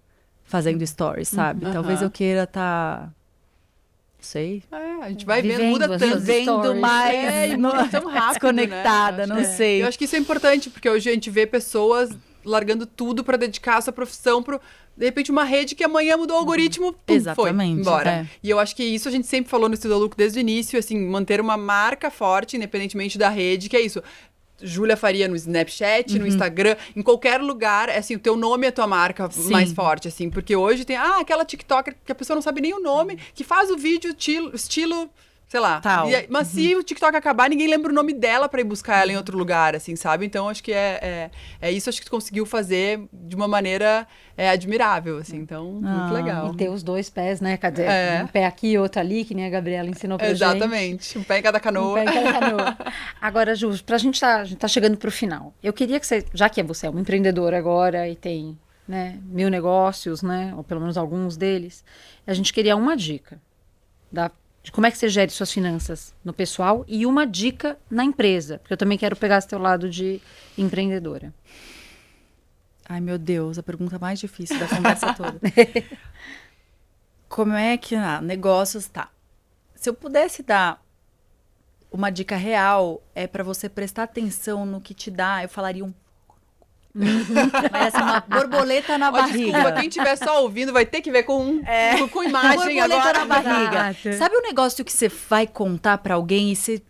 fazendo stories, sabe? Talvez eu queira tá... sei. A gente vai vendo, Vivendo muda as tanto. suas Vendo stories. mais Tão rápido, desconectada, né? não sei. Eu acho que isso é importante, porque hoje a gente vê pessoas largando tudo pra dedicar a sua profissão pro, de repente, uma rede que amanhã mudou o algoritmo, pum, Exatamente, foi embora. é. E eu acho que isso a gente sempre falou no Estudo Louco desde o início, assim, manter uma marca forte, independentemente da rede, que é isso. Júlia Faria no Snapchat, no Instagram, em qualquer lugar, assim, o teu nome é a tua marca mais forte, assim, porque hoje tem, aquela TikToker que a pessoa não sabe nem o nome, que faz o vídeo estilo sei lá. Tal. Mas se o TikTok acabar, ninguém lembra o nome dela pra ir buscar ela em outro lugar, assim, sabe? Então, acho que é isso, acho que tu conseguiu fazer de uma maneira admirável, assim, então, muito legal. E ter os dois pés, né? Quer dizer, um pé aqui e outro ali, que nem a Gabriela ensinou pra gente. Exatamente. Um pé em cada canoa. Um pé em cada canoa. Agora, Ju, a gente tá chegando pro final. Eu queria que você, já que você é uma empreendedora agora e tem né, 1000 negócios, né, ou pelo menos alguns deles, a gente queria uma dica de como é que você gere suas finanças no pessoal e uma dica na empresa, porque eu também quero pegar esse teu lado de empreendedora. Ai, meu Deus, a pergunta mais difícil da conversa toda. Como é que... negócios, tá. Se eu pudesse dar uma dica real, é para você prestar atenção no que te dá, eu falaria mas assim, uma borboleta na barriga. Desculpa, quem estiver só ouvindo vai ter que ver com imagem borboleta agora. na barriga. Exato. Sabe um negócio que você vai contar pra alguém e você,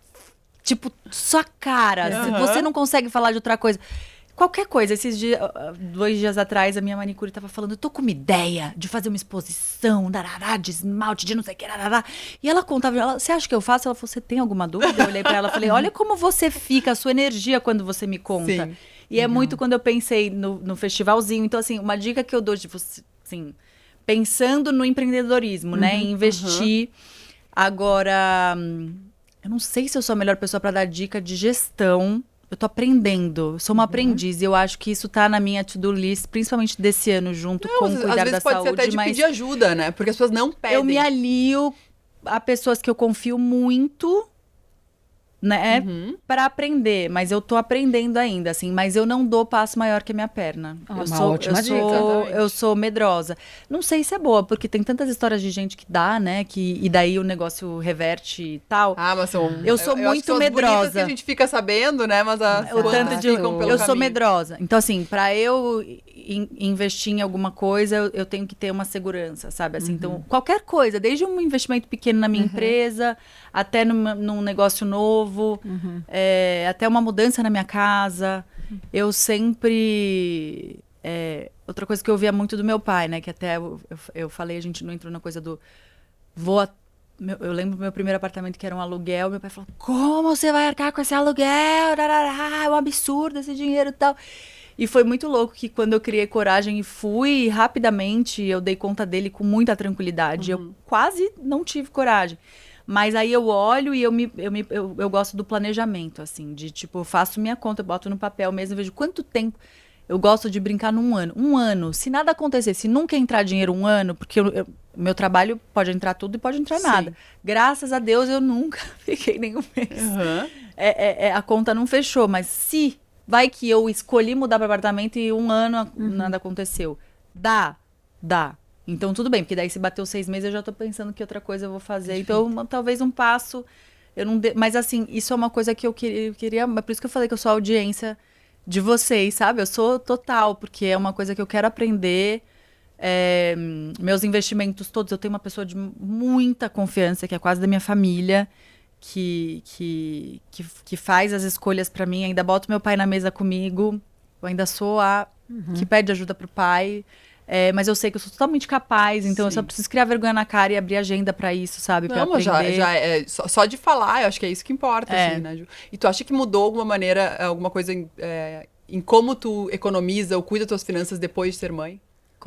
tipo, sua cara, você não consegue falar de outra coisa. Qualquer coisa. 2 dias atrás, a minha manicure tava falando, eu tô com uma ideia de fazer uma exposição, de esmalte, de não sei o que, E ela contava, você acha que eu faço? Ela falou, você tem alguma dúvida? Eu olhei pra ela e falei, olha como você fica, a sua energia quando você me conta. Sim. E é muito quando eu pensei no festivalzinho. Então, assim, uma dica que eu dou de você, assim, pensando no empreendedorismo, né? Em investir. Agora, eu não sei se eu sou a melhor pessoa para dar dica de gestão. Eu tô aprendendo, eu sou uma aprendiz. E eu acho que isso tá na minha to-do list, principalmente desse ano, junto com Às cuidar vezes da pode saúde. ser até de pedir ajuda, né? Porque as pessoas não pedem. Eu me alio a pessoas que eu confio muito, né, para aprender, mas eu tô aprendendo ainda, assim, mas eu não dou passo maior que a minha perna. Eu sou medrosa. Não sei se é boa, porque tem tantas histórias de gente que dá, né, e daí o negócio reverte e tal. Mas eu sou muito medrosa. Que a gente fica sabendo, né, mas o tanto de ficam pelo eu sou caminho. medrosa. Então, assim, para eu investir em alguma coisa, eu tenho que ter uma segurança, sabe? Assim, então, qualquer coisa, desde um investimento pequeno na minha empresa, até num negócio novo, até uma mudança na minha casa. Eu sempre... outra coisa que eu ouvia muito do meu pai, né? Que até eu falei, a gente não entrou na coisa do... Eu lembro do meu primeiro apartamento, que era um aluguel. Meu pai falou, como você vai arcar com esse aluguel? É um absurdo esse dinheiro e tal. E foi muito louco que quando eu criei coragem e fui, rapidamente, eu dei conta dele com muita tranquilidade. Eu quase não tive coragem. Mas aí eu olho e eu gosto do planejamento, assim. De, tipo, eu faço minha conta, eu boto no papel mesmo, eu vejo quanto tempo... Eu gosto de brincar num ano. Um ano, se nada acontecer, se nunca entrar dinheiro um ano, porque meu trabalho pode entrar tudo e pode entrar nada. Graças a Deus, eu nunca fiquei nenhum mês. A conta não fechou, mas se... Vai que eu escolhi mudar para apartamento e um ano nada aconteceu. Dá. Então, tudo bem, porque daí se bateu 6 meses, eu já tô pensando que outra coisa eu vou fazer. Então, talvez um passo... Mas, assim, isso é uma coisa que eu queria... É por isso que eu falei que eu sou a audiência de vocês, sabe? Eu sou total, porque é uma coisa que eu quero aprender. Meus investimentos todos... Eu tenho uma pessoa de muita confiança, que é quase da minha família... Que faz as escolhas pra mim, ainda boto meu pai na mesa comigo, eu ainda sou a que pede ajuda pro pai, mas eu sei que eu sou totalmente capaz, então eu só preciso criar vergonha na cara e abrir agenda pra isso, sabe? Pra aprender. Já é só de falar, eu acho que é isso que importa, assim, né, Ju? E tu acha que mudou alguma maneira, alguma coisa em como tu economiza ou cuida das tuas finanças depois de ser mãe?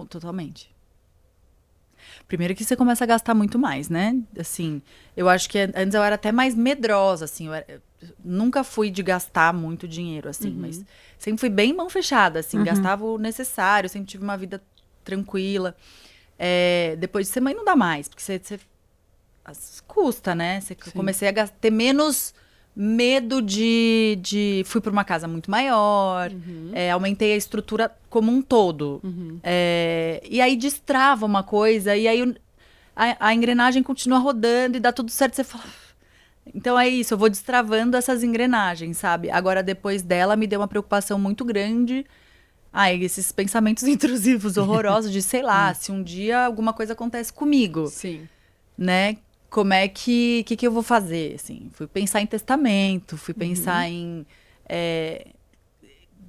Totalmente. Primeiro que você começa a gastar muito mais, né? Assim, eu acho que antes eu era até mais medrosa, assim. Eu nunca fui de gastar muito dinheiro, assim. Mas sempre fui bem mão fechada, assim. Gastava o necessário, sempre tive uma vida tranquila. Depois de ser mãe não dá mais, porque você custa, né? Comecei a ter menos medo de... Fui para uma casa muito maior, aumentei a estrutura como um todo. E aí destrava uma coisa, e aí a engrenagem continua rodando e dá tudo certo, você fala... Então é isso, eu vou destravando essas engrenagens, sabe? Agora, depois dela, me deu uma preocupação muito grande. Esses pensamentos intrusivos, horrorosos, de, sei lá, se um dia alguma coisa acontece comigo. Sim. Né? Como é que eu vou fazer, assim? Fui pensar em testamento, fui pensar em...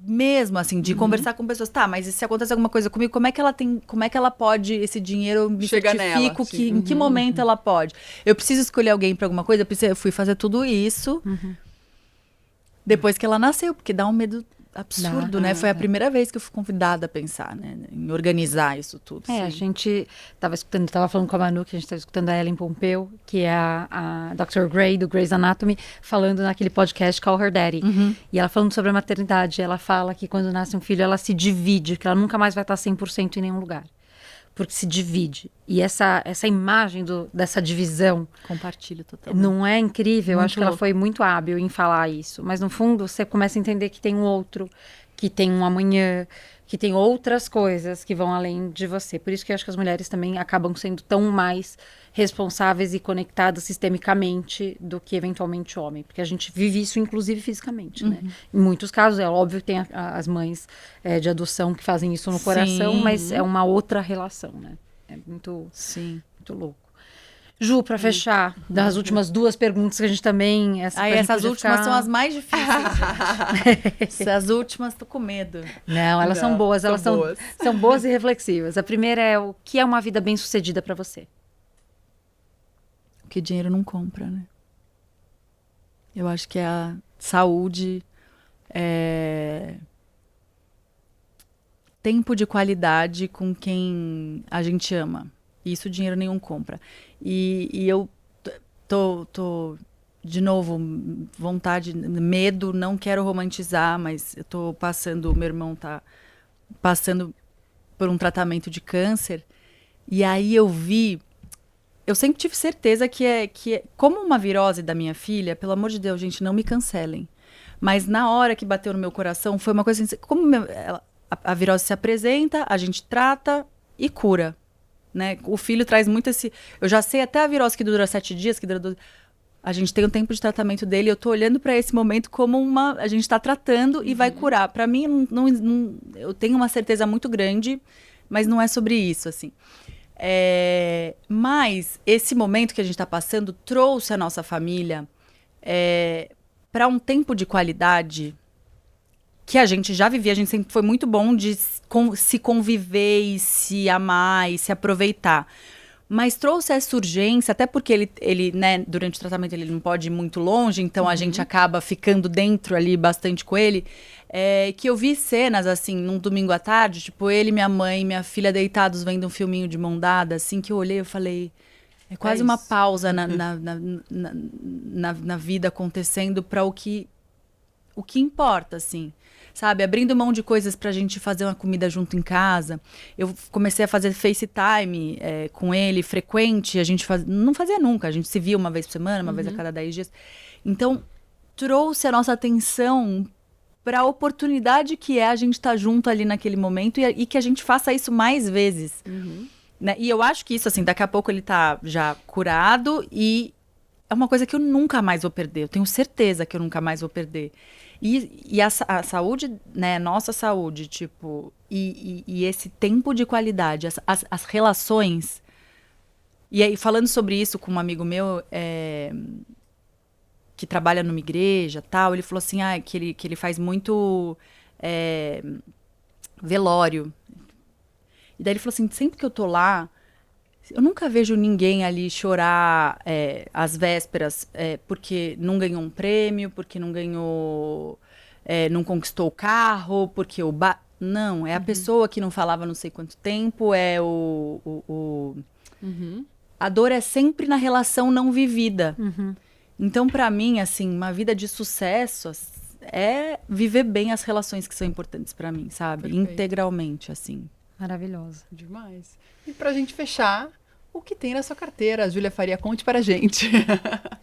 mesmo, assim, de conversar com pessoas. Tá, mas se acontecer alguma coisa comigo, como é que ela pode, esse dinheiro, eu me Chega certifico nela, em que momento ela pode? Eu preciso escolher alguém pra alguma coisa? Eu fui fazer tudo isso depois que ela nasceu, porque dá um medo absurdo, né? Foi a primeira vez que eu fui convidada a pensar, né? Em organizar isso tudo. A gente estava falando com a Manu, que a gente estava escutando a Ellen Pompeu, que é a Dr. Grey, do Grey's Anatomy, falando naquele podcast Call Her Daddy. E ela falando sobre a maternidade, ela fala que quando nasce um filho, ela se divide, que ela nunca mais vai estar 100% em nenhum lugar. Porque se divide. E essa imagem dessa divisão... Compartilho totalmente. Não é incrível? Eu acho que ela louco. foi muito hábil em falar isso. Mas, no fundo, você começa a entender que tem um outro, que tem um amanhã, que tem outras coisas que vão além de você. Por isso que eu acho que as mulheres também acabam sendo tão mais responsáveis e conectadas sistemicamente do que, eventualmente, o homem. Porque a gente vive isso, inclusive, fisicamente, né? Em muitos casos, é óbvio que tem as mães de adoção que fazem isso no coração, mas é uma outra relação, né? É muito, muito louco. Ju, para fechar, das últimas 2 perguntas que a gente também... Essas últimas são as mais difíceis, gente. Essas últimas, tô com medo. Não, elas são boas. Elas são boas e reflexivas. A primeira é: o que é uma vida bem-sucedida para você? O que dinheiro não compra, né? Eu acho que é a saúde, tempo de qualidade com quem a gente ama. Isso dinheiro nenhum compra. E eu tô de novo, vontade, medo, não quero romantizar, mas eu tô passando, meu irmão tá passando por um tratamento de câncer. E aí eu sempre tive certeza que como uma virose da minha filha, pelo amor de Deus, gente, não me cancelem. Mas na hora que bateu no meu coração, foi uma coisa assim, como a virose se apresenta, a gente trata e cura, né? O filho traz muito esse... Eu já sei até a virose que dura 7 dias, que dura 12... A gente tem um tempo de tratamento dele, eu tô olhando para esse momento como a gente tá tratando e vai curar. Para mim, eu tenho uma certeza muito grande, mas não é sobre isso, assim. Mas esse momento que a gente está passando trouxe a nossa família para um tempo de qualidade que a gente já vivia. A gente sempre foi muito bom de se conviver e se amar e se aproveitar. Mas trouxe essa urgência, até porque ele, né, durante o tratamento ele não pode ir muito longe, então a gente acaba ficando dentro ali bastante com ele. Que eu vi cenas, assim, num domingo à tarde, tipo, ele, minha mãe e minha filha deitados vendo um filminho de mão dada, assim, que eu olhei e falei... É quase uma pausa na vida acontecendo para o que importa, assim. Sabe? Abrindo mão de coisas pra gente fazer uma comida junto em casa. Eu comecei a fazer FaceTime com ele, frequente. A gente não fazia nunca. A gente se via uma vez por semana, uma vez a cada 10 dias. Então, trouxe a nossa atenção para a oportunidade que é a gente estar junto ali naquele momento e que a gente faça isso mais vezes. Né? E eu acho que isso, assim, daqui a pouco ele tá já curado e é uma coisa que eu nunca mais vou perder. Eu tenho certeza que eu nunca mais vou perder. E a saúde, né, nossa saúde, tipo, e esse tempo de qualidade, as relações. E aí, falando sobre isso com um amigo meu, que trabalha numa igreja, tal, ele falou assim, que ele faz muito velório. E daí ele falou assim, sempre que eu tô lá, eu nunca vejo ninguém ali chorar às vésperas porque não ganhou um prêmio, porque não ganhou, não conquistou o carro, porque não, é a pessoa que não falava não sei quanto tempo, a dor é sempre na relação não vivida. Então, pra mim, assim, uma vida de sucesso é viver bem as relações que são importantes pra mim, sabe? Perfeito. Integralmente, assim. Maravilhosa. Demais. E pra gente fechar, o que tem na sua carteira? Júlia Faria, conte para a gente.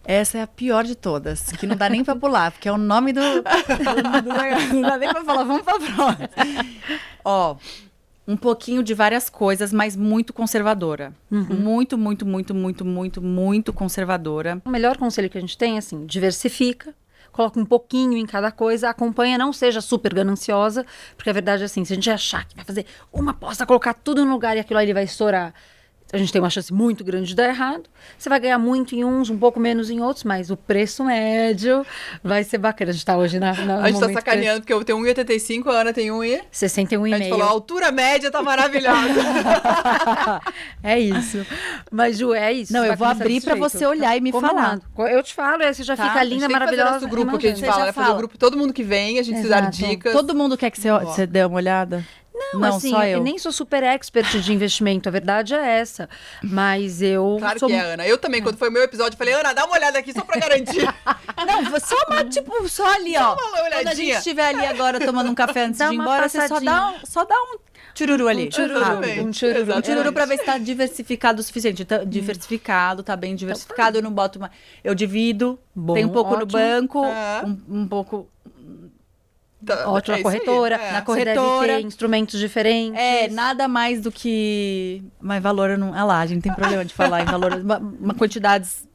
Essa é a pior de todas, que não dá nem pra pular, porque é o nome do não dá nem pra falar, vamos pra próxima. Ó, um pouquinho de várias coisas, mas muito conservadora. Muito, muito, muito, muito, muito, muito conservadora. O melhor conselho que a gente tem é assim, diversifica, coloca um pouquinho em cada coisa, acompanha, não seja super gananciosa, porque a verdade é assim, se a gente achar que vai fazer uma aposta, colocar tudo no lugar e aquilo ali vai estourar, a gente tem uma chance muito grande de dar errado. Você vai ganhar muito em uns, um pouco menos em outros, mas o preço médio vai ser bacana. A gente tá hoje A gente tá sacaneando, porque eu tenho 1,85, a Ana tem 61,5. A gente falou, a altura média tá maravilhosa. É isso. Mas, Ju, é isso. Não, Você eu vai vou começar abrir desse pra jeito. você olhar e me falar. Combinado. Eu te falo, aí você já Tá. fica A linda, gente tem que fazer maravilhosa. nosso grupo, que a gente Você fala, já né? Fazer fala. o grupo, todo mundo que vem, a gente se dar Exato. dicas. Todo mundo quer que você dê uma olhada? Não, assim, só eu. nem sou super expert de investimento, a verdade é essa. Mas eu Claro sou que é, Ana. Eu também, quando foi o meu episódio, eu falei, Ana, dá uma olhada aqui só pra garantir. Não, só uma, tipo, só ali, ó. uma Quando a olhadinha. gente estiver ali agora tomando um café antes Dá de ir uma embora, você só dá um tchururu ali. Exatamente. Um chururu. Exatamente. Um tchururu pra ver se tá diversificado o suficiente. Tá diversificado, tá bem diversificado. Eu não boto mais. Eu divido. Bom, tem um pouco no ótimo. banco, É. um pouco. Tá, Ótima é isso aí, corretora. é. Na corretora Corretora. deve ter instrumentos diferentes. É, nada mais do que. Mas valor eu não. Ah lá, a gente tem problema de falar em valor. Uma quantidades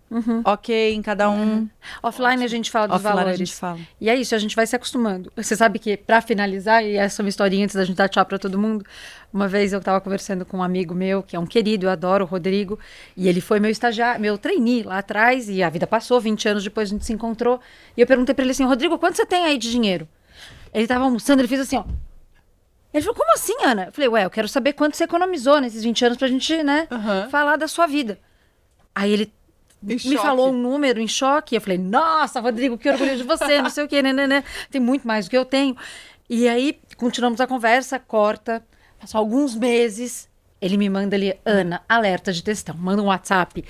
ok em cada um. Offline a gente fala dos Offline valores. a gente fala. E é isso, a gente vai se acostumando. Você sabe que, pra finalizar, e essa é uma historinha antes da gente dar tchau pra todo mundo, uma vez eu tava conversando com um amigo meu, que é um querido, eu adoro, o Rodrigo, e ele foi meu estagiário, meu trainee lá atrás, e a vida passou, 20 anos depois a gente se encontrou, e eu perguntei pra ele assim, Rodrigo, quanto você tem aí de dinheiro? Ele tava almoçando, ele fez assim, ó. Ele falou, como assim, Ana? Eu falei, ué, eu quero saber quanto você economizou nesses 20 anos pra gente, né, falar da sua vida. Aí ele Em me choque. falou um número em choque. Eu falei, nossa, Rodrigo, que orgulho de você, não sei o quê, né. Tem muito mais do que eu tenho. E aí, continuamos a conversa, corta, passam alguns meses, ele me manda ali, Ana, alerta de textão, manda um WhatsApp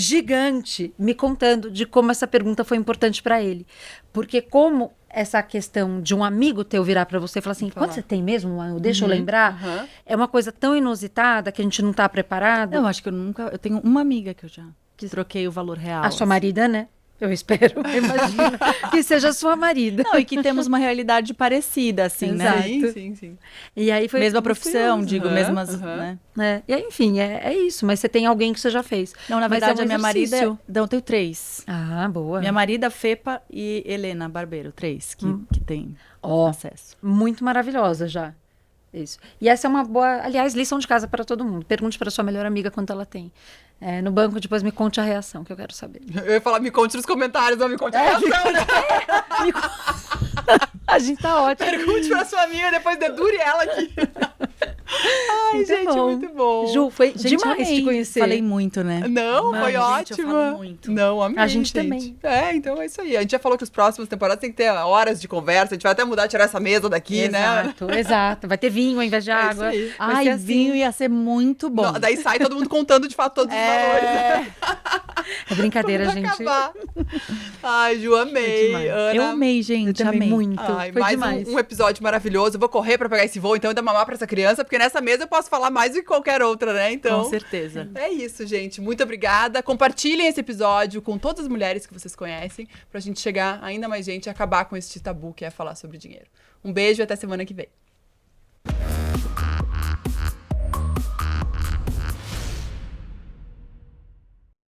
gigante me contando de como essa pergunta foi importante para ele. Porque como essa questão de um amigo teu virar para você e falar assim, quanto você tem mesmo, Manu? Deixa eu lembrar, é uma coisa tão inusitada que a gente não tá preparado. Eu acho que eu tenho uma amiga que eu já troquei o valor real. A sua marida, né? Eu espero, eu imagino que seja a sua marida. Não, e que temos uma realidade parecida, assim, né? Exato. Sim. E aí foi Mesma muito profissão, curioso. digo, mesmas, né? E aí, enfim, é isso. Mas você tem alguém que você já fez. Não, na Mas verdade, é um a minha marida... exercício. Não, eu tenho 3. Ah, boa. Minha marida, Fepa e Helena Barbeiro, 3, que tem Ó, acesso. muito maravilhosa já. Isso. E essa é uma boa, aliás, lição de casa para todo mundo. Pergunte para sua melhor amiga quanto ela tem. No banco, depois me conte a reação, que eu quero saber. Eu ia falar, me conte nos comentários, não me conte a reação, né? A gente tá ótimo. Pergunte pra sua amiga, depois dedure ela aqui. Ai, Muito gente, bom. muito bom. Ju, foi Gente, demais amei. te conhecer. Falei muito, né? Não, Mano, foi gente, eu ótimo. falo muito. Não, amei, A gente também. Então é isso aí. A gente já falou que os próximos temporadas tem que ter horas de conversa. A gente vai até mudar, tirar essa mesa daqui, né? Exato. Vai ter vinho ao invés de água. isso aí. Vai Ai, ser assim. vinho ia ser muito bom. Não, daí sai todo mundo contando de fato todos os valores. É brincadeira, Pra gente. acabar. Ai, Ju, amei. demais. Ana, Eu amei, gente, Eu também amei. muito. Ai, Foi mais demais. um episódio maravilhoso. Eu vou correr pra pegar esse voo, então, e dar mamar pra essa criança, porque nessa mesa eu posso falar mais do que qualquer outra, né? Então, Com certeza. é isso, gente. Muito obrigada. Compartilhem esse episódio com todas as mulheres que vocês conhecem, pra gente chegar ainda mais gente e acabar com esse tabu que é falar sobre dinheiro. Um beijo e até semana que vem.